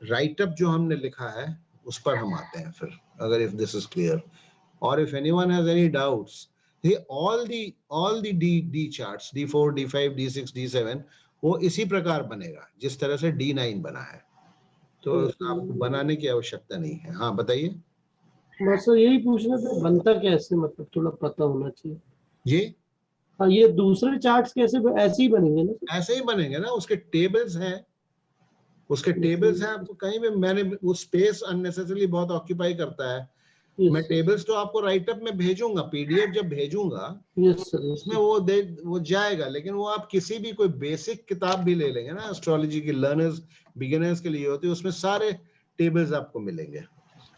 राइटअप जो हमने लिखा है उस पर हम आते हैं फिर, अगर इफ दिस इज क्लियर. और if anyone has any doubts, all the D charts, D4, D5, D6, D7, वो इसी प्रकार बनेगा जिस तरह से D9 बना है. तो आपको बनाने की आवश्यकता नहीं है. हाँ बताइए. बस यही पूछना था, बनता कैसे, मतलब थोड़ा पता होना चाहिए. ये हाँ, ये दूसरे चार्ट्स कैसे ऐसे ही बनेंगे ना? ऐसे ही बनेंगे ना, उसके टेबल्स हैं. आपको कहीं भी, मैंने वो स्पेस अननेसेसरली बहुत ऑक्यूपाई करता है. मैं टेबल्स तो आपको राइटअप में भेजूंगा, PDF जब भेजूंगा उसमें वो जाएगा. लेकिन वो आप किसी भी कोई बेसिक किताब भी ले लेंगे ना, एस्ट्रोलॉजी की लर्नर्स बिगिनर्स के लिए होती है, उसमें सारे टेबल्स आपको मिलेंगे.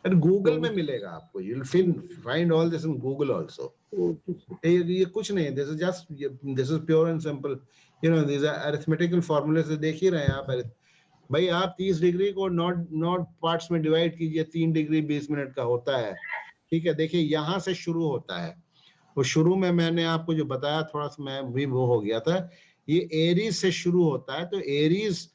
और गूगल में मिलेगा आपको. You will find all this in Google also. ये कुछ नहीं, this is just, this is pure and simple. You know, this are arithmetical फॉर्मूले से देख ही रहे हैं आप. भाई आप 30 डिग्री को नॉट पार्ट्स में डिवाइड कीजिए. 3 डिग्री 20 मिनट का होता है. ठीक है, देखिए यहाँ से शुरू होता है. वो शुरू में मैंने आपको जो बताया, थोड़ा सा मैं भी वो हो गया था. ये एरीज से शुरू होता है. तो एरीज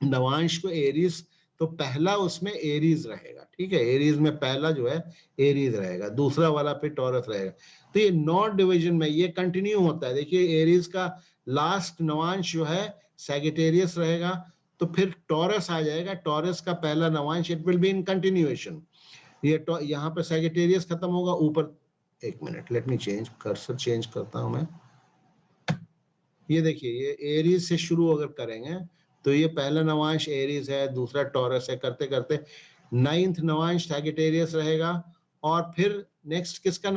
नवांश को एरीज, तो पहला उसमें एरीज रहेगा. ठीक है, एरीज में पहला जो है एरीज रहेगा, दूसरा वाला पे टॉरस रहेगा. तो ये नॉर्थ डिवीजन में ये कंटिन्यू होता है. देखिए एरीज का लास्ट नवांश जो है सैजिटेरियस रहेगा, तो फिर टॉरस आ जाएगा. टॉरस का पहला Navamsa, it will be in continuation. ये यहाँ पे सैजिटेरियस खत्म होगा ऊपर. एक minute, let me change cursor, change करता हूं मैं. ये देखिए, ये एरीज से शुरू अगर करेंगे तो ये पहला नवांश एरीज है, दूसरा टॉरस है, करते करते 9th नवांश सैजिटेरियस रहेगा, और फिर नेक्स्ट किसका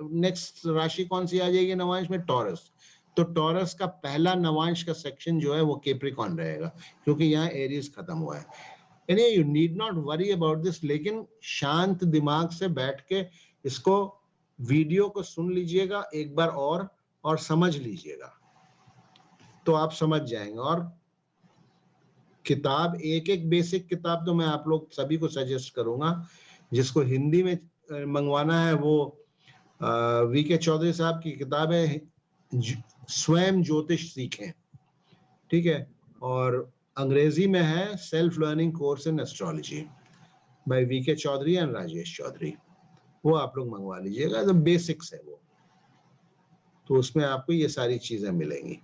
नेक्स्ट राशि कौन सी आ जाएगी नवांश में? टॉरस। तो टॉरस का पहला नवांश का सेक्शन जो है वो कैप्रिकॉर्न रहेगा, क्योंकि यहाँ एरीज खत्म हुआ है। यानी you need not worry about this, लेकिन शांत दिमाग से बैठ के इसको वीडियो को सुन लीजिएगा एक बार और समझ लीजिएगा, तो आप समझ जाएंगे। और किताब, एक एक बेसिक किताब तो मैं आप लोग सभी को सजेस्ट करूंगा। जिसको हिंदी में मंगवाना है वो वीके चौधरी साहब की किताब है स्वयं ज्योतिष सीखें, ठीक है, और अंग्रेजी में है self learning course in astrology by VK Chaudhary and Rajesh Chaudhary. वो आप लोग मंगवा लीजिएगा, जो बेसिक्स है वो, तो उसमें आपको ये सारी चीजें मिलेंगी।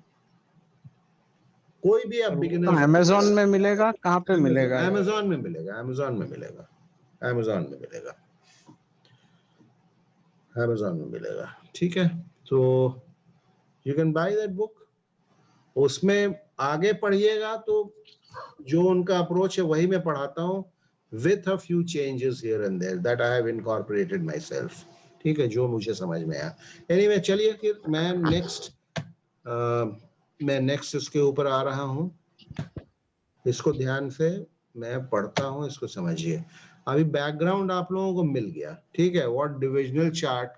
कोई भी आप बिगिनर, अमेजोन में मिलेगा, कहाँ पे मिलेगा? अमेजोन में मिलेगा, अमेजोन में मिलेगा, अमेजोन में मिलेगा, अमेजोन में मिलेगा, ठीक है। तो you can by that book. उसमें आगे पढ़िएगा तो जो उनका अप्रोच है वही मैं पढ़ाता हूँ, with a few changes here and there that I have incorporated myself, ठीक है, जो मुझे समझ में आया। एनीवे, चलिए फिर मैं नेक्स्ट इसके ऊपर आ रहा हूँ। इसको ध्यान से मैं पढ़ता हूँ, इसको समझिए। अभी बैकग्राउंड आप लोगों को मिल गया, ठीक है, व्हाट डिविजनल चार्ट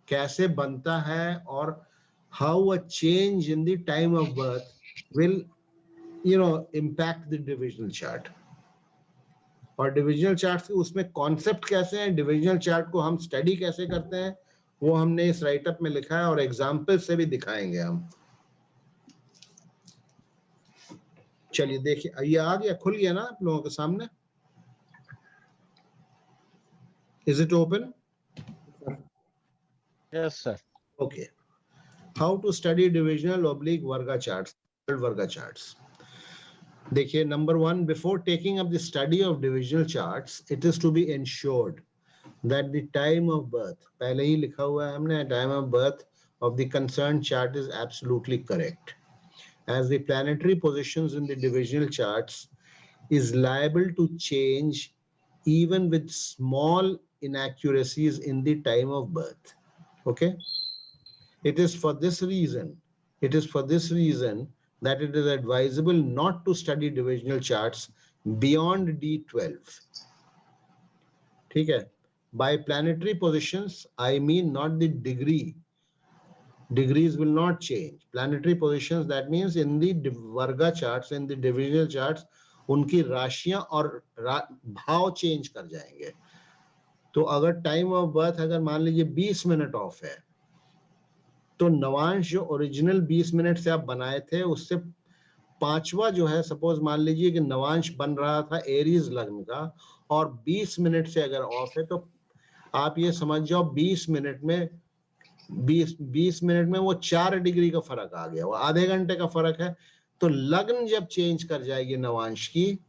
कैसे बनता है, और how a change in the time of birth will impact the divisional chart. और डिविजनल चार्ट उसमें कॉन्सेप्ट कैसे हैं, डिविजनल चार्ट को हम स्टडी कैसे करते हैं, वो हमने इस राइटअप में लिखा है, और एग्जाम्पल से भी दिखाएंगे हम। चलिए देखिए, ये आ गया, खुल गया ना आप लोगों के सामने? Is it open? Yes, sir. Okay. How to study divisional oblique Varga charts, Varga charts. देखिए, number one, before taking up the study of divisional charts, it is to be ensured that the time of birth, पहले ही लिखा हुआ है हमने, time of birth of the concerned chart is absolutely correct, as the planetary positions in the divisional charts is liable to change even with small inaccuracies in the time of birth. Okay, it is for this reason that it is advisable not to study divisional charts beyond D12. ठीक है, by planetary positions I mean not the degree. Degrees will not change. Planetary positions, that means in the Varga charts, in the divisional charts, उनकी राशियां और भाव change कर जाएंगे। तो अगर टाइम ऑफ बर्थ अगर मान लीजिए 20 मिनट ऑफ है, तो नवांश जो ओरिजिनल 20 मिनट से आप बनाए थे उससे पांचवा जो है, सपोज मान लीजिए कि नवांश बन रहा था एरीज लग्न का, और 20 मिनट से अगर ऑफ है, तो आप ये समझ जाओ 20 मिनट में वो 4 डिग्री का फर्क आ गया, वो आधे घंटे का फर्क है। तो लग्न जब चेंज कर जाएगी नवांश की,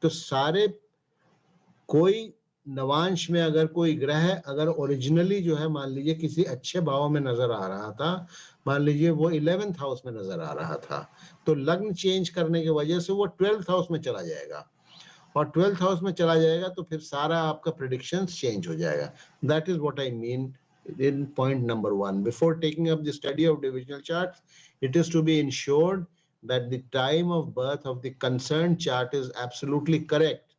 तो सारे कोई नवांश में अगर कोई ग्रह अगर ओरिजिनली जो है मान लीजिए किसी अच्छे भाव में नजर आ रहा था, मान लीजिए वो 11th हाउस में नजर आ रहा था, तो लग्न चेंज करने की वजह से वो 12th हाउस में चला जाएगा, और 12th हाउस में चला जाएगा तो फिर सारा आपका प्रेडिक्शंस चेंज हो जाएगा। That is what I mean in point number 1. Before taking up the study of divisional charts, it is to be ensured that the time of birth of the concerned chart is absolutely correct,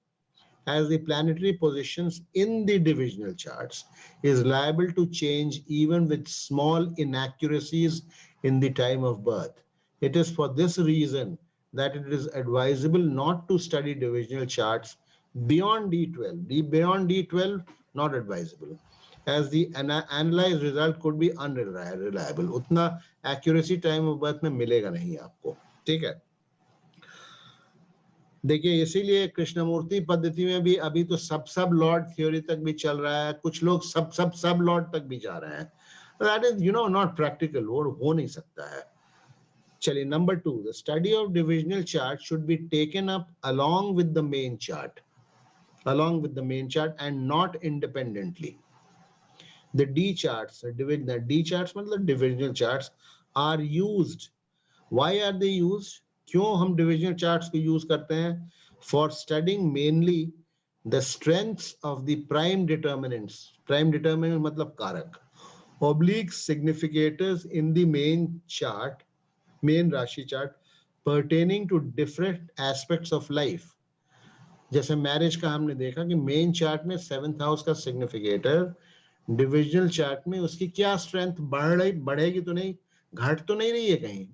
as the planetary positions in the divisional charts is liable to change even with small inaccuracies in the time of birth. It is for this reason that it is advisable not to study divisional charts beyond D12. Beyond D12, not advisable, as the analyzed result could be unreliable. उतना accuracy time of birth में मिलेगा नहीं आपको, ठीक है। देखिए, इसीलिए कृष्णमूर्ति पद्धति में भी अभी तो सब लॉर्ड थ्योरी तक भी चल रहा है, कुछ लोग सब लॉर्ड तक भी जा रहे हैं। दैट इज नॉट प्रैक्टिकल, वो हो नहीं सकता है। चलिए, number 2, the study of divisional chart should be taken up along with the main chart and not independently. The D charts मतलब divisional charts are used Why are they used? क्यों हम divisional charts को use करते हैं? For studying mainly the strengths of the prime determinants. Prime determinant मतलब कारक. Oblique significators in the main chart, main Rashi chart, pertaining to different aspects of life. जैसे marriage का हमने देखा कि मेन चार्ट में 7th हाउस का significator, divisional chart में उसकी क्या स्ट्रेंथ बढ़ेगी तो नहीं, घट तो नहीं रही है कहीं.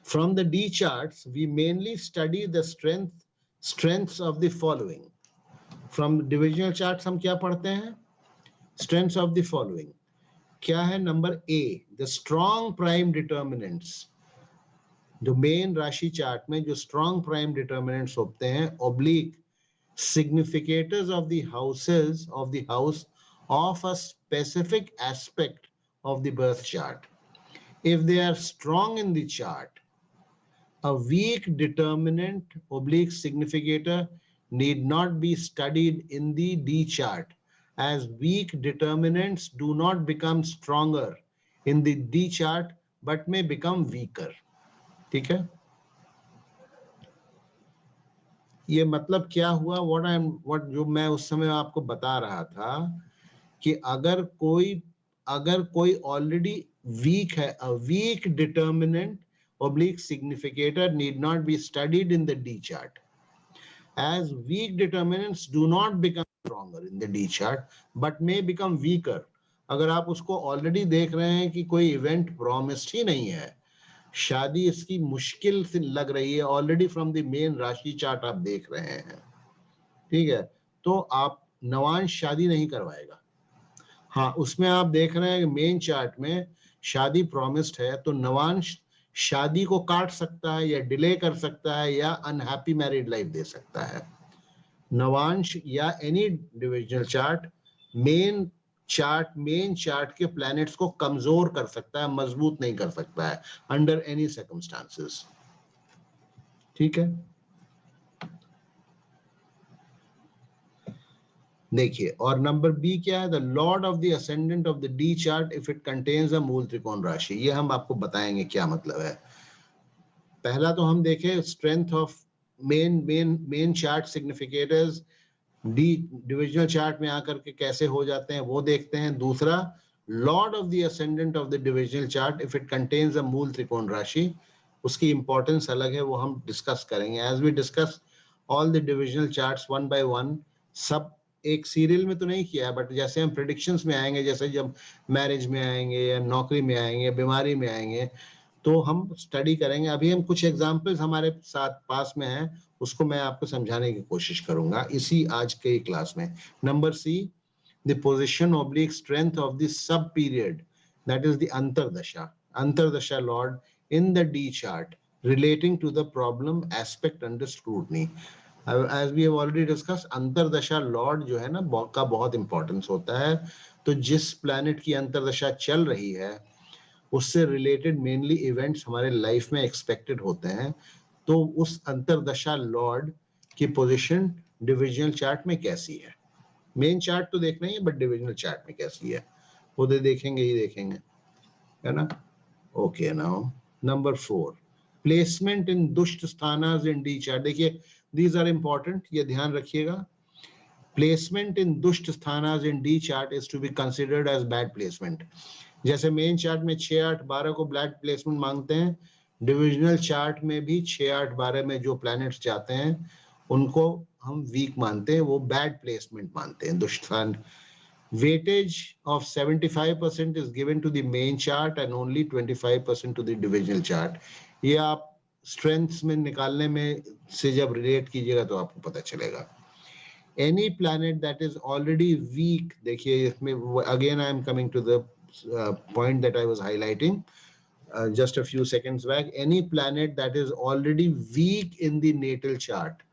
From the D charts, we mainly study the strengths of the following. From divisional charts हम क्या पढ़ते हैं? Strengths of the following. क्या है? Number A, the strong prime determinants. जो मेन राशि चार्ट में जो स्ट्रॉन्ग प्राइम डिटर्मिनेंट्स होते हैं, oblique significators of the houses of the house of a specific aspect of the birth chart. If they are strong in the chart, a weak determinant oblique significator need not be studied in the D chart, as weak determinants do not become stronger in the D chart but may become weaker. ठीक है, ये मतलब क्या हुआ? what जो मैं उस समय आपको बता रहा था कि अगर कोई ऑलरेडी वीक है, a weak determinant oblique significator need not be studied in the D chart, as weak determinants do not become stronger in the D chart but may become weaker. अगर आप उसको ऑलरेडी देख रहे हैं कि कोई event promised ही नहीं है, शादी इसकी मुश्किल से लग रही है, already from the main rashi chart आप देख रहे हैं, ठीक है, तो आप नवांश शादी नहीं करवाएगा. हाँ, उसमें आप देख रहे हैं कि मेन चार्ट में शादी प्रॉमिस्ड है, तो नवांश शादी को काट सकता है या डिले कर सकता है या अनहैप्पी मैरिड लाइफ दे सकता है. नवांश या any divisional chart main chart के प्लैनेट्स को कमजोर कर सकता है, मजबूत नहीं कर सकता है अंडर एनी सर्कमस्टांसेस. ठीक है, देखिए. और नंबर बी क्या है? The Lord of the ascendant of the D chart if it contains a मूल त्रिकोण राशि. ये हम आपको बताएंगे क्या मतलब है. पहला तो हम देखें strength of main chart significators D divisional chart में आकर के कैसे हो जाते हैं वो देखते हैं. दूसरा, Lord of the ascendant of the divisional chart if it contains a मूल त्रिकोण राशि, उसकी इंपॉर्टेंस अलग है, वो हम डिस्कस करेंगे. As we discuss all the divisional charts one by one, सब एक सीरियल में तो नहीं किया, बट जैसे हम प्रेडिक्शंस में आएंगे, जैसे जब मैरिज में आएंगे या नौकरी में आएंगे, बीमारी में आएंगे, तो हम स्टडी करेंगे. अभी हम कुछ एग्जांपल्स हमारे साथ पास में हैं, उसको मैं आपको समझाने की कोशिश करूंगा इसी आज के क्लास में. Number C, the position oblique strength of the sub period, that is the antardasha lord in the D chart relating to the problem aspect under scrutiny. As we have already discussed, अंतरदशा lord जो है ना का बहुत importance होता है. तो जिस प्लैनेट की अंतरदशा चल रही है उससे रिलेटेड मेनली इवेंट्स हमारे लाइफ में एक्सपेक्टेड होते हैं. तो उस अंतरदशा लॉर्ड की पोजीशन डिविजनल चार्ट में कैसी है, मेन चार्ट तो देखना ही है, बट डिविजनल चार्ट में कैसी है वो देखेंगे ही देखेंगे, है ना. Okay, now number 4, placement in dushta sthanas in D chart. देखिए, these are important, ये ध्यान रखिएगा. Placement in dushta sthanas in D chart is to be considered as bad placement. जैसे मेन चार्ट में 6, 8, 12 को बैड प्लेसमेंट मांगते हैं, डिविजनल चार्ट में भी 6, 8, 12 में जो प्लैनेट्स जाते हैं उनको हम वीक मानते हैं, वो बैड प्लेसमेंट मानते हैं, दुष्ट स्थान. Weightage of 75% is given to the main chart and only 25% to the divisional chart. ये आप स्ट्रेंथ्स में निकालने में से जब रिलेट कीजिएगा तो आपको पता चलेगा. Any planet that is already weak, देखिए इसमें again I am coming to the point that I was highlighting just a few seconds back. Any planet that is already weak in the natal chart,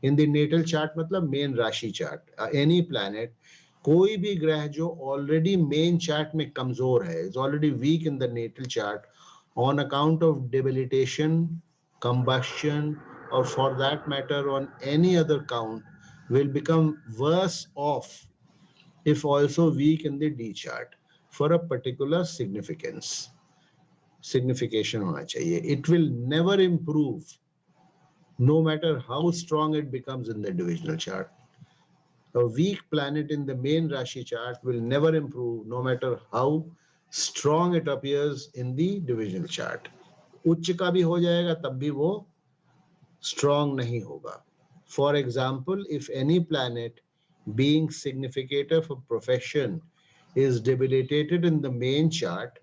in the natal chart मतलब main rashi chart, any planet, कोई भी ग्रह जो already main chart में कमजोर है, is already weak in the natal chart on account of debilitation, combustion, or for that matter on any other count, will become worse off if also weak in the D chart for a particular significance. signification होना चाहिए. It will never improve no matter how strong it becomes in the divisional chart. A weak planet in the main Rashi chart will never improve no matter how strong it appears in the divisional chart. उच्च का भी हो जाएगा तब भी वो strong नहीं होगा. For example, if any planet being significator for profession is debilitated in the main chart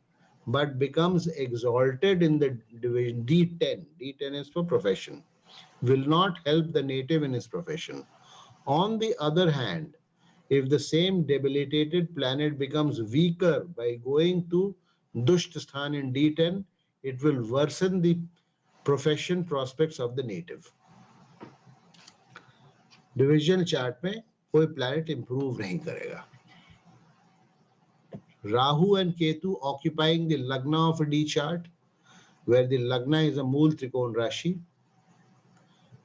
but becomes exalted in the division D10, D10 is for profession, will not help the native in his profession. On the other hand, if the same debilitated planet becomes weaker by going to Dushtasthan in D10, it will worsen the profession prospects of the native. Division chart में कोई planet improve नहीं करेगा. Rahu and Ketu occupying the Lagna of a D chart, where the Lagna is a Mool Trikon Rashi,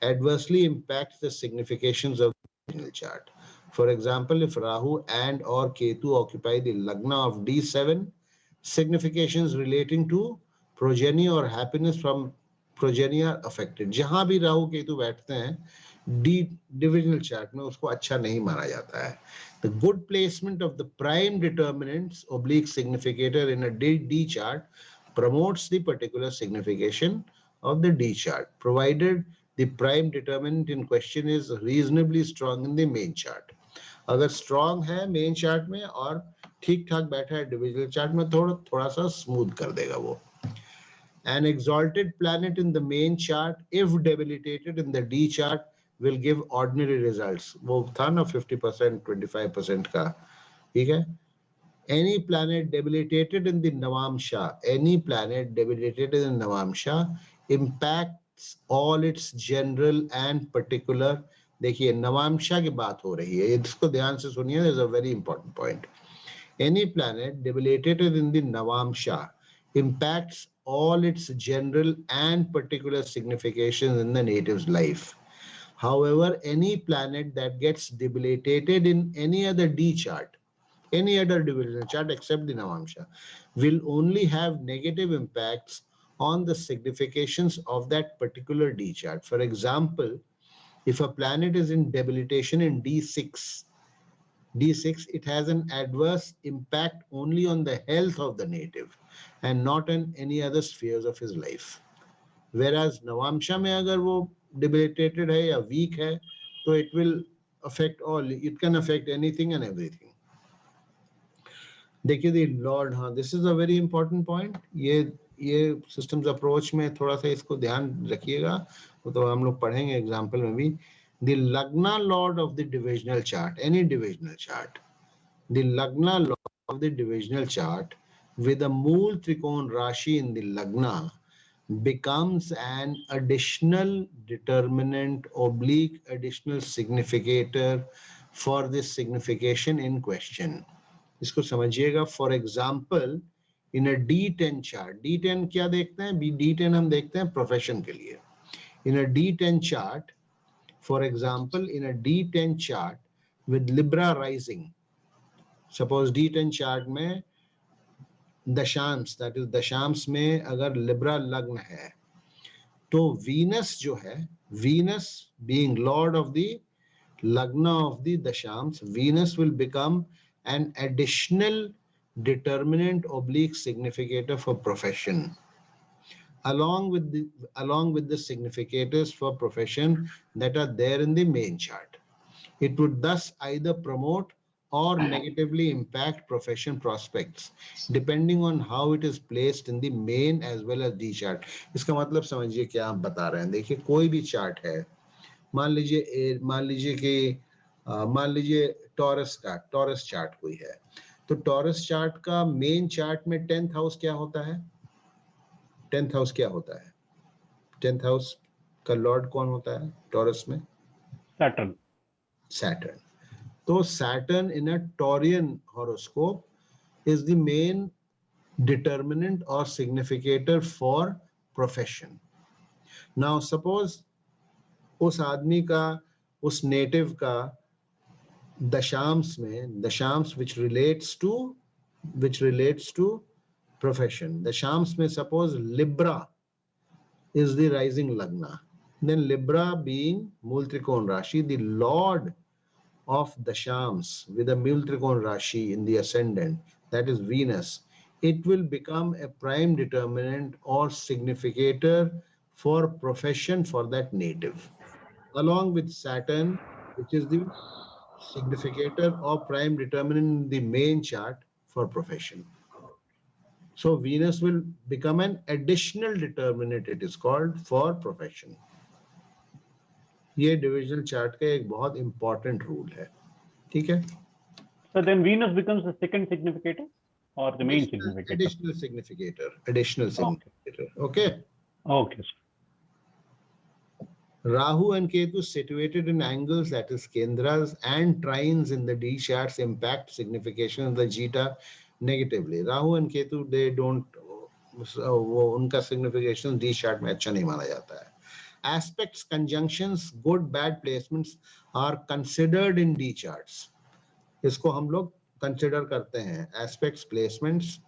adversely impacts the significations of the divisional chart. For example, if Rahu and or Ketu occupy the Lagna of D7, significations relating to progeny or happiness from progeny are affected. जहां भी राहु केतु बैठते हैं D divisional chart में उसको अच्छा नहीं माना जाता है. The good placement of the prime determinants oblique significator in a D chart promotes the particular signification of the D chart, provided the prime determinant in question is reasonably strong in the main chart. अगर strong है main chart में और ठीक ठाक बैठा है divisional chart में थोड़ा सा smooth कर देगा वो. An exalted planet in the main chart, if debilitated in the D chart, will give ordinary results. वो था ना 50%, 25% का, ठीक है? Any planet debilitated in the Navamsha, any planet debilitated in Navamsha impacts all its general and particular. देखिए नवांशा की बात हो रही है, इसको ध्यान से सुनिए. This is a very important point. Any planet debilitated in the Navamsha impacts all its general and particular significations in the native's life. However, any planet that gets debilitated in any other D chart, any other divisional chart except the Navamsha, will only have negative impacts on the significations of that particular D chart. For example, if a planet is in debilitation in D6, it has an adverse impact only on the health of the native and not on any other spheres of his life. Whereas Navamsha में अगर वो debilitated है या weak है, तो it will affect all. It can affect anything and everything. देखिए the Lord, हाँ, this is a very important point. ये systems approach में थोड़ा सा इसको ध्यान रखिएगा, वो तो हम लोग पढ़ेंगे example में भी. The Lagna Lord of the divisional chart, any divisional chart, the Lagna Lord of the divisional chart with a Mool Trikon Rashi in the Lagna becomes an additional determinant oblique additional significator for this signification in question. इसको समझिएगा. For example, in a D10 chart, D10 क्या देखते हैं? D10 हम देखते हैं profession के लिए. In a D10 chart, for example, in a D10 chart with Libra rising, suppose D10 chart में दशांश, that is दशांश में अगर Libra लग्न है, तो Venus जो है, Venus being Lord of the Lagna of the dashams, Venus will become an additional determinant oblique significator for profession, along with the significators for profession that are there in the main chart. It would thus either promote or negatively impact profession prospects depending on how it is placed in the main as well as D chart. इसका मतलब समझिए क्या हम बता रहे हैं. देखिए कोई भी चार्ट है, मान लीजिए टॉरस चार्ट कोई है, तो टॉरस चार्ट का मेन चार्ट में 10th हाउस क्या होता है? 10th हाउस क्या होता है? 10th हाउस का लॉर्ड कौन होता है टॉरस में? सैटर्न. तो Saturn in a Taurian horoscope is the main determinant or significator for profession. Now suppose उस आदमी का, उस नेटिव का दशांश में, दशांश which relates to profession. The Shams may suppose Libra is the rising Lagna. Then Libra being Multrikon Rashi, the lord of the Shams with a Multrikon Rashi in the ascendant, that is Venus, it will become a prime determinant or significator for profession for that native, along with Saturn, which is the significator or prime determinant in the main chart for profession. So Venus will become an additional determinant, it is called, for profession. ये divisional chart का एक बहुत important rule है, ठीक है? So then Venus becomes the second significator or the main significator? Additional significator. Okay. Okay. Rahu and Ketu situated in angles, that is Kendras, and trines in the D charts impact signification of the Jeta negatively. Rahu and Ketu, they don't, उनका signification D chart में अच्छा नहीं माना जाता है. Aspects, conjunctions, good, bad placements are considered in D charts. इसको हम लोग consider करते हैं. Aspects, placements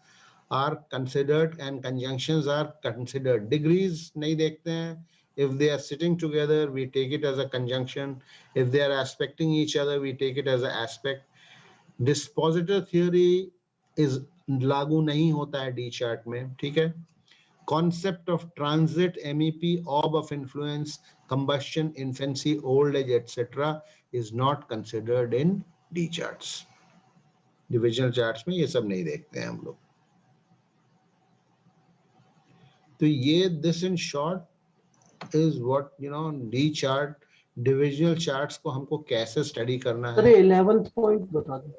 are considered and conjunctions are considered. Degrees नहीं देखते हैं. If they are sitting together, we take it as a conjunction. If they are aspecting each other, we take it as an aspect. Dispositor theory is लागू नहीं होता है D chart में, ठीक है? Concept of transit, MEP, orb of influence, combustion, infancy, old age, etc. is not considered in D charts. Divisional charts में ये सब नहीं देखते हैं हम लोग. तो ये this in short is what, you know, D chart, divisional charts को हमको कैसे study करना है. अरे 11th point बता दो.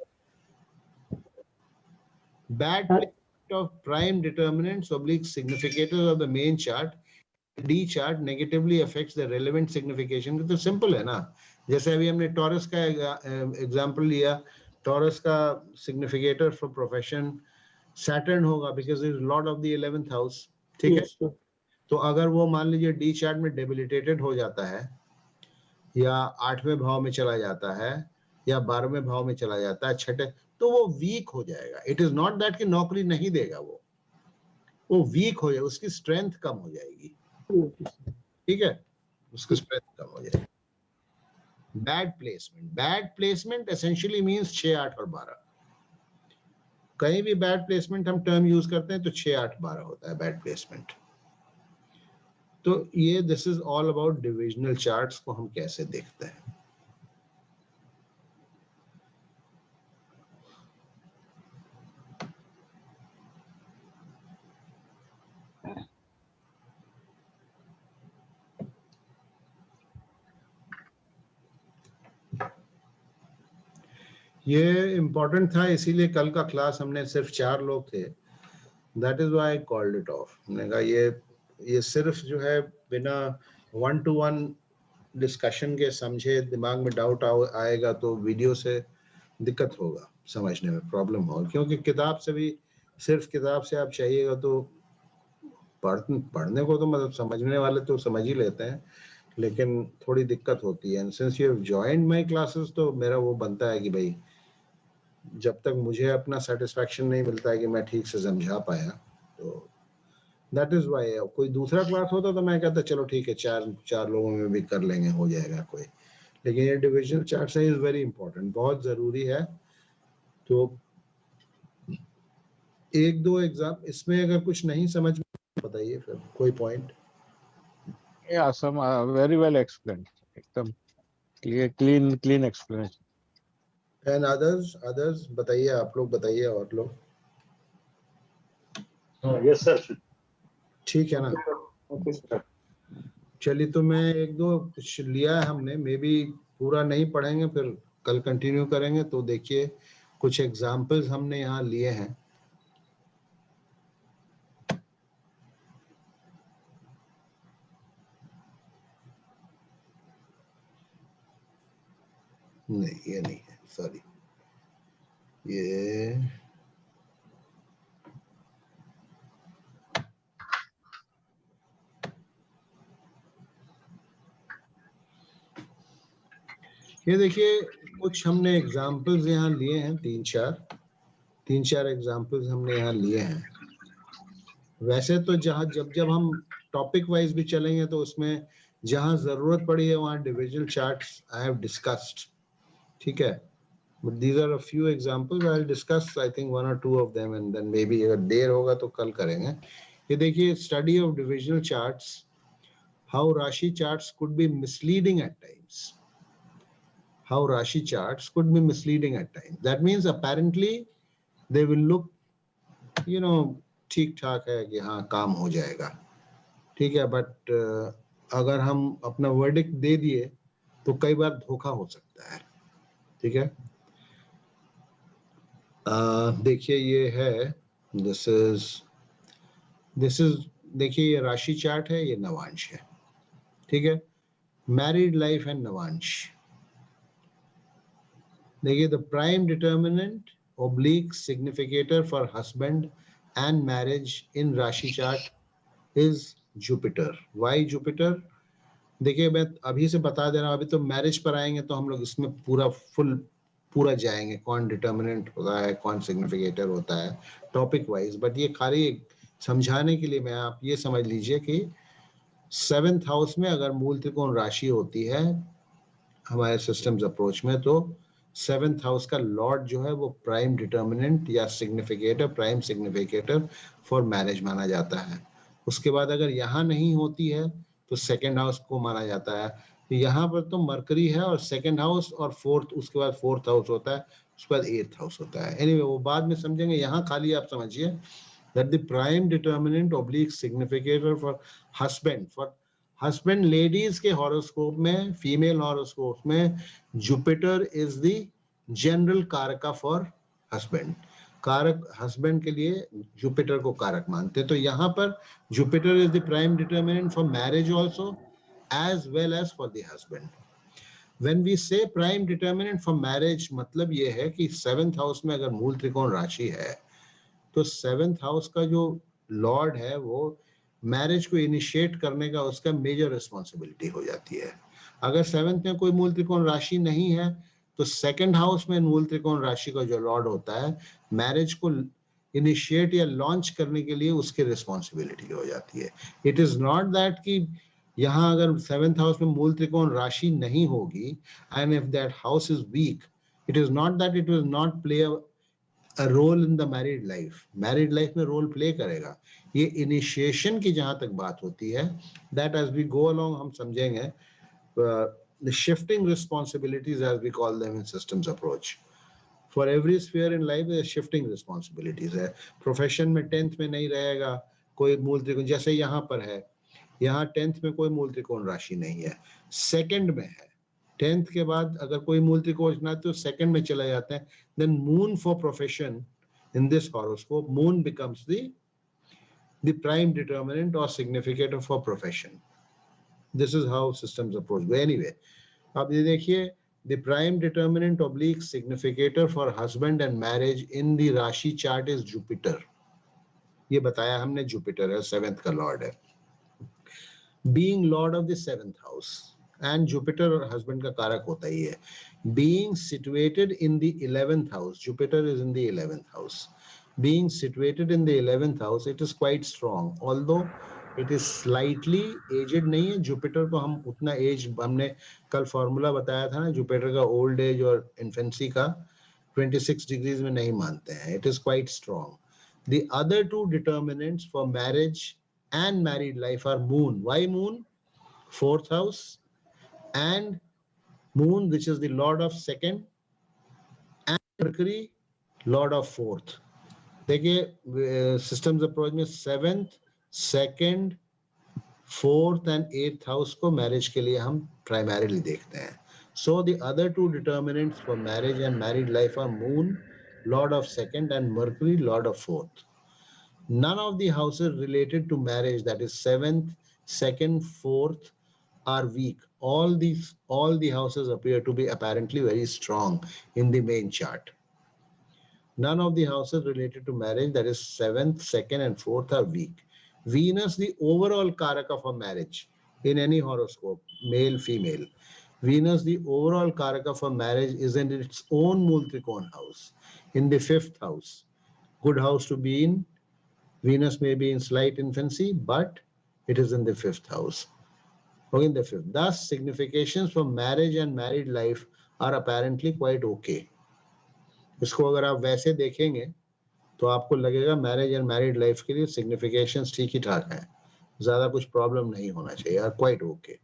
Bad placement of prime determinants oblique significators of the main chart, D chart negatively affects the relevant signification. तो simple है ना. जैसे अभी हमने Taurus का example लिया, Taurus का significator for profession Saturn होगा because it is lord of the 11th house. ठीक है? तो अगर वो मान लीजिए डी चार्ट में डेबिलिटेटेड हो जाता है या 8वें भाव में चला जाता है या 12वें भाव में चला जाता है, छठे, तो वो वीक हो जाएगा. इट इज नॉट दैट कि नौकरी नहीं देगा, वो वीक हो जाएगा, उसकी स्ट्रेंथ कम हो जाएगी. ठीक है, उसकी स्ट्रेंथ कम हो जाएगी. बैड प्लेसमेंट एसेंशियली मींस 6, 8 और 12. कहीं भी बैड प्लेसमेंट हम टर्म यूज करते हैं तो 6, 8, 12 होता है बैड प्लेसमेंट. तो ये this is all about divisional charts को हम कैसे देखते हैं. ये इम्पोर्टेंट था, इसीलिए कल का क्लास हमने सिर्फ 4 लोग थे. That is why I called it of. मैंने कहा ये सिर्फ जो है बिना 1-to-1 डिस्कशन के समझे, दिमाग में डाउट आएगा तो वीडियो से दिक्कत होगा, समझने में प्रॉब्लम होगा. क्योंकि किताब से भी सिर्फ किताब से आप चाहिएगा तो पढ़ने को तो मतलब समझने वाले तो समझ ही लेते हैं, लेकिन थोड़ी दिक्कत होती है. And since you have joined my classes तो मेरा वो बनता है कि भाई जब तक मुझे अपना सेटिस्फैक्शन नहीं मिलता है कि मैं ठीक से समझा पाया, तो दैट इज व्हाई. कोई दूसरा क्लास होता तो मैं कहता चलो ठीक है, चार लोगों में भी कर लेंगे, हो जाएगा कोई. लेकिन ये divisional chart is very important, बहुत जरूरी है. तो 1-2 एग्जाम इसमें अगर कुछ नहीं समझ में बताइए, फिर कोई point. Yeah, some very well explained. एकदम clean explanation. एंड अदर्स बताइए, आप लोग बताइए और लोग. Yes sir. ठीक है ना. Okay sir. चलिए, तो मैं 1-2 कुछ लिया है हमने, मे बी पूरा नहीं पढ़ेंगे, फिर कल कंटिन्यू करेंगे. तो देखिए कुछ एग्जाम्पल्स हमने यहाँ लिए हैं. नहीं, ये नहीं है, सॉरी. ये देखिए कुछ हमने एग्जाम्पल्स यहाँ लिए हैं, 3-4 एग्जाम्पल्स हमने यहाँ लिए हैं. वैसे तो जहाँ जब हम टॉपिक वाइज भी चलेंगे तो उसमें जहाँ जरूरत पड़ी है वहाँ divisional charts I have discussed, ठीक है, but these are a few examples, I will discuss I think one और two of them and then maybe अगर देर होगा तो कल करेंगे। ये देखिए, study of divisional charts, how Rashi charts could be misleading at times. How Rashi charts could be misleading at times. That means apparently they will look, you know, ठीक ठाक है कि हाँ काम हो जाएगा, ठीक है, बट अगर हम अपना वर्डिक्ट दे दिए तो कई बार धोखा हो सकता है, ठीक है। देखिए ये है, दिस इज देखिए ये राशि चार्ट है, ये नवांश है, ठीक है, मैरिड लाइफ एंड नवांश। देखिए the prime determinant oblique significator for husband and marriage in Rashi chart is Jupiter. Why Jupiter? देखिए मैं अभी से बता दे रहा हूँ, अभी तो मैरिज पर आएंगे तो हम लोग इसमें पूरा जाएंगे, कौन डिटर्मिनेंट होता है, कौन सिग्निफिकेटर होता है टॉपिक वाइज, बट ये खाली समझाने के लिए मैं, आप ये समझ लीजिए कि 7th हाउस में अगर मूल त्रिकोण राशि होती है हमारे सिस्टम्स अप्रोच में, तो 7th हाउस का लॉर्ड जो है वो प्राइम डिटर्मिनेंट या significator, prime significator for marriage माना जाता है। उसके बाद अगर यहाँ नहीं होती है तो 2nd हाउस को माना जाता है। तो यहाँ पर तो मरकरी है और 2nd हाउस और 4th, उसके बाद 4th हाउस होता है, उसके बाद 8th हाउस होता है। एनीवे वो बाद में समझेंगे, यहाँ खाली आप समझिए that the prime determinant oblique significator for husband ladies के हॉरोस्कोप में, फीमेल हॉरोस्कोप में जुपिटर इज द जनरल कारका फॉर हस्बैंड। कारक हस्बैंड के लिए जुपिटर को कारक मानते हैं। तो यहाँ पर Jupiter is the prime determinant for marriage also as well as for the husband. When we say prime determinant for marriage, मतलब ये है कि 7th हाउस में अगर मूल त्रिकोण राशि है तो 7th हाउस का जो लॉर्ड है वो मैरिज को इनिशिएट करने का उसका मेजर रिस्पॉन्सिबिलिटी हो जाती है। अगर 7th में कोई मूल त्रिकोण राशि नहीं है तो 2nd हाउस में मूल त्रिकोण राशि का जो लॉर्ड होता है मैरिज को इनिशिएट या लॉन्च करने के लिए उसकी रिस्पॉन्सिबिलिटी हो जाती है। इट इज नॉट दैट कि यहाँ अगर 7th हाउस में मूल त्रिकोण राशि नहीं होगी and if that house is weak, it is not that it will not play a role in the married life. Married life में रोल प्ले करेगा। ये इनिशिएशन की जहां तक बात होती है, that as we go along हम समझेंगे, the shifting responsibilities as we call them in systems approach. For every sphere in life shifting responsibilities है। प्रोफेशन में 10th में नहीं रहेगा कोई मूल त्रिकोण, जैसे यहाँ पर है, यहाँ 10th में कोई मूल त्रिकोण राशि नहीं है, 2nd में है। 10th के बाद अगर कोई मूल त्रिकोण ना तो 2nd में चला जाता है। Then moon for profession in this horoscope, moon becomes the prime determinant or significator for profession. This is how systems approach. But anyway, अब ये देखिए, the prime determinant oblique significator for husband and marriage in the राशि chart is Jupiter. ये बताया हमने, Jupiter है, 7th का lord है, being lord of the 7th house, and Jupiter और husband का कारक होता ही है। Being situated in the 11th house, Jupiter is in the 11th house. Being situated in the 11th house, it is quite strong, although it is slightly aged नहीं है। Jupiter को हम उतना एज, हमने कल फॉर्मूला बताया था ना, जुपिटर का ओल्ड एज और इन्फेंसी का 26 डिग्रीज में नहीं मानते हैं। It is quite strong. The other two determinants for marriage and married life are moon. Why moon? 4th house, and moon which is the lord of 2nd, and Mercury lord of 4th. देखिए systems approach में 7th, 2nd, 4th and 8th house को marriage के लिए हम primarily देखते हैं। So the other two determinants for marriage and married life are moon lord of 2nd and Mercury lord of 4th. None of the houses related to marriage, that is 7th, 2nd, 4th, are weak. All the houses appear to be apparently very strong in the main chart. None of the houses related to marriage, that is 7th, 2nd, and 4th, are weak. Venus, the overall karaka for marriage in any horoscope, male, female. Venus, the overall karaka for marriage, is in its own Mool Trikon house, in the 5th house. Good house to be in Venus may be in slight infancy, but it is in the 5th house. Okay, in the 5th. Thus, significations for marriage and married life are apparently quite okay. इसको अगर आप वैसे देखेंगे तो आपको लगेगा marriage and married life के लिए सिग्निफिकेशंस ठीक ही ठाक हैं, ज्यादा कुछ प्रॉब्लम नहीं होना चाहिए, are quite okay.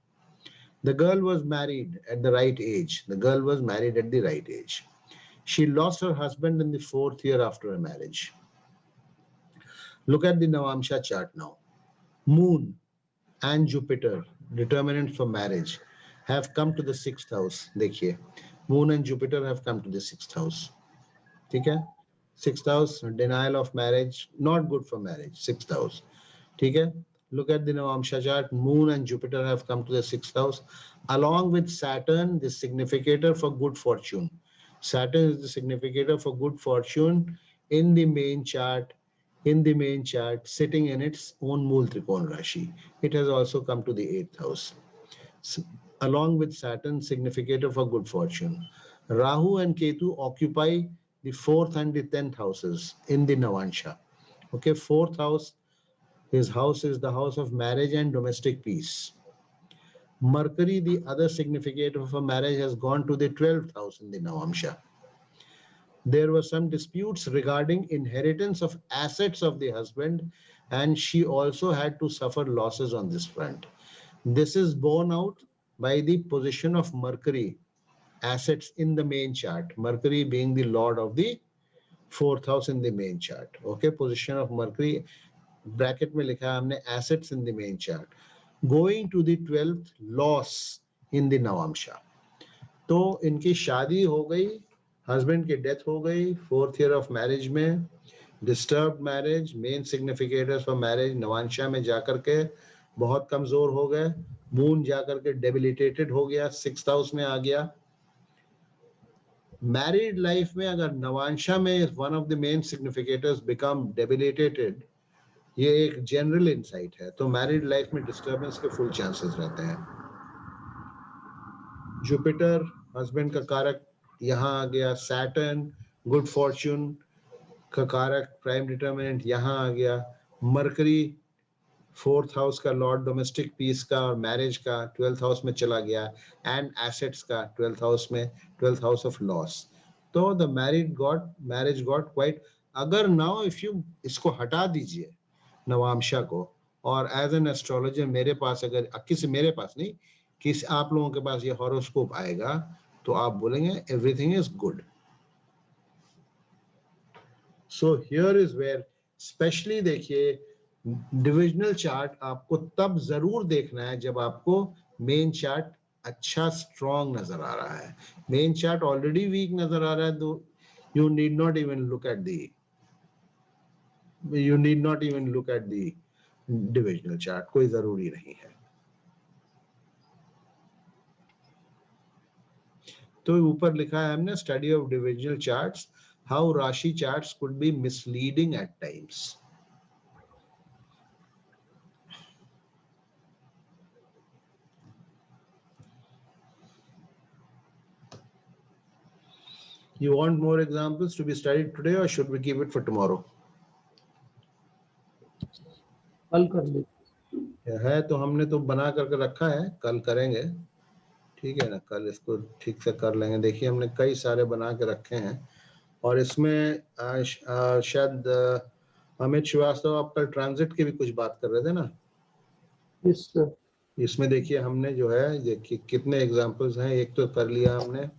The girl was married at the right age. The girl was married at the right age. She lost her husband in the 4th year after her marriage. Look at the Navamsha chart now. Moon and Jupiter, determinants for marriage, have come to the 6th house. देखिए, Moon and Jupiter have come to the 6th house. ठीक है? 6th house, denial of marriage, not good for marriage. 6th house. ठीक है? Look at the Navamsha chart. Moon and Jupiter have come to the 6th house, along with Saturn, the significator for good fortune. Saturn is the significator for good fortune in the main chart. Sitting in its own Mool Trikon Rashi. It has also come to the 8th house. Along with Saturn, significator for good fortune. Rahu and Ketu occupy the 4th and the 10th houses in the Navansha. Okay, 4th house. His house is the house of marriage and domestic peace. Mercury, the other significator for marriage, has gone to the 12th house in the Navamsha. There were some disputes regarding inheritance of assets of the husband, and she also had to suffer losses on this front. This is borne out by the position of Mercury assets in the main chart. Mercury being the lord of the 4th house in the main chart. Okay, position of Mercury. Bracket में लिखा है हमने assets in the main chart, going to the 12th, loss in the Navamsha. तो इनकी शादी हो गई, husband की डेथ हो गई 4th year of marriage में, disturbed marriage, main significators for marriage नवांशा में जाकर के बहुत कमजोर हो गए, मून जाकर के debilitated हो गया, 6th house में आ गया. मैरिड लाइफ में अगर नवांशा में one of the main significators become debilitated, ये एक जनरल इंसाइट है, तो मैरिड लाइफ में डिस्टर्बेंस के फुल चांसेस रहते हैं. जुपिटर हस्बैंड का कारक यहाँ आ गया, सैटर्न गुड फॉर्च्यून का कारक प्राइम डिटरमिनेंट यहाँ आ गया, मरकरी 4th हाउस का लॉर्ड डोमेस्टिक पीस का और मैरिज का 12th हाउस में चला गया, एंड एसेट्स का 12th हाउस में, 12th हाउस ऑफ लॉस. तो द मैरिज गॉट क्वाइट. अगर नाउ इफ यू इसको हटा दीजिए नवामशा को, और एज एन एस्ट्रोलॉजर मेरे पास अगर किसी, मेरे पास नहीं, किसी आप लोगों के पास ये हॉरोस्कोप आएगा तो आप बोलेंगे everything is good. So here is where specially देखिए, डिविजनल चार्ट आपको तब जरूर देखना है जब आपको मेन चार्ट अच्छा स्ट्रॉन्ग नजर आ रहा है. मेन चार्ट ऑलरेडी वीक नजर आ रहा है तो you need not even look at the divisional chart, कोई जरूरी नहीं है. तो ऊपर लिखा है हमने, study of divisional charts, how rashi charts could be misleading at times. You want more examples to be studied today or should we keep it for tomorrow? कल कर ले. है तो हमने तो बना करके रखा है, कल करेंगे, ठीक है ना, कल इसको ठीक से कर लेंगे. देखिए हमने कई सारे बना के रखे हैं, और इसमें शायद अमित श्रीवास्तव आप कल ट्रांजिट की भी कुछ बात कर रहे थे ना. Yes sir. इसमें देखिए हमने जो है देखिए कितने एग्जांपल्स हैं. एक तो कर लिया हमने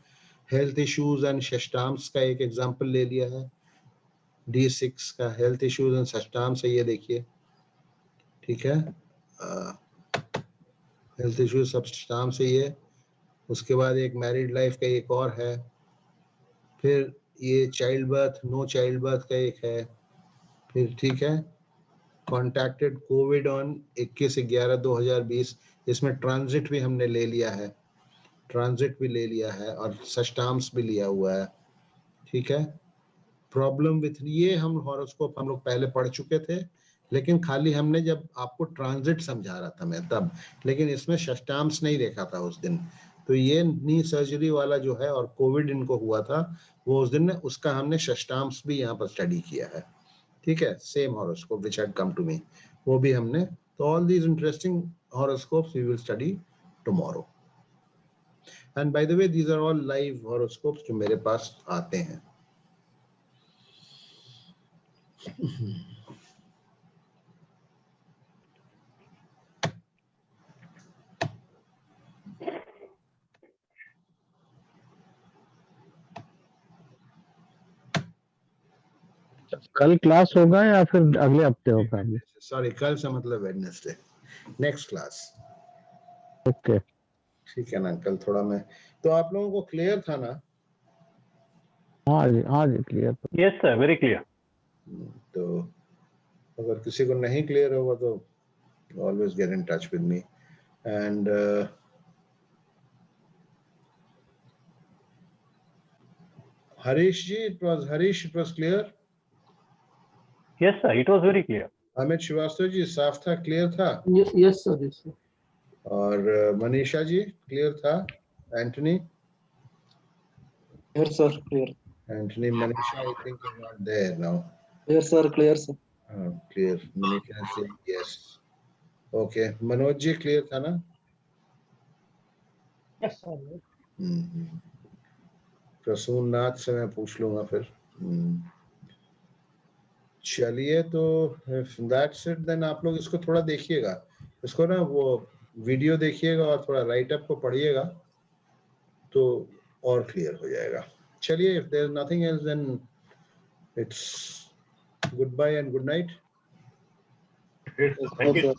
हेल्थ इश्यूज एंड षष्ठांश का एक एग्जांपल ले लिया है, D6 का हेल्थ इश्यूज एंड षष्ठांश है, ये देखिए, ठीक है, हेल्थ इश्यूज षष्ठांश से ये. उसके बाद एक मैरिड लाइफ का एक और है, फिर ये child birth, no child birth का एक है, फिर ठीक है, कॉन्टैक्टेड कोविड ऑन 21/11/2020, इसमें ट्रांजिट भी हमने ले लिया है, ट्रांजिट भी ले लिया है और षष्ठांश भी लिया हुआ है, ठीक है. प्रॉब्लम विथ, ये हम हॉरोस्कोप हम लोग पहले पढ़ चुके थे, लेकिन खाली हमने जब आपको ट्रांजिट समझा रहा था मैं तब, लेकिन इसमें षष्ठांश नहीं देखा था उस दिन. तो ये नी सर्जरी वाला जो है और कोविड इनको हुआ था वो उस दिन, उसका हमने षष्ठांश भी यहाँ पर स्टडी किया है. ठीक है, same horoscope which had come to me, वो भी हमने, तो all these interesting horoscopes we will study tomorrow. And by the way, these are all live horoscopes जो मेरे पास आते हैं. कल क्लास होगा या फिर अगले हफ्ते होगा? सॉरी, कल से मतलब वेडनेसडे, नेक्स्ट क्लास. ओके, ठीक है ना, कल थोड़ा मैं, तो आप लोगों को क्लियर था ना? हाँ जी clear. Yes, sir. Very clear. तो अगर किसी को नहीं क्लियर होगा तो always get in touch with me. And Harish ji, it was clear. Yes, sir. It was very clear. Amit Srivastava ji, साफ था, क्लियर था. Yes sir, yes sir. और मनीषा जी, क्लियर था. Antony, Clear, sir. Clear. Antony, Manisha I think is not there now. Clear, sir. Clear, sir. Clear, Manisha से yes. Okay, Manoj ji clear था ना? Yes sir. Prasoon नाथ से मैं पूछ लूंगा फिर. चलिए, तो दैट्स इट देन. आप लोग इसको थोड़ा देखिएगा, इसको ना वो वीडियो देखिएगा और थोड़ा राइट अप को पढ़िएगा तो और क्लियर हो जाएगा. चलिए, if there is nothing else then it's good bye and good night. Yes, Thank you.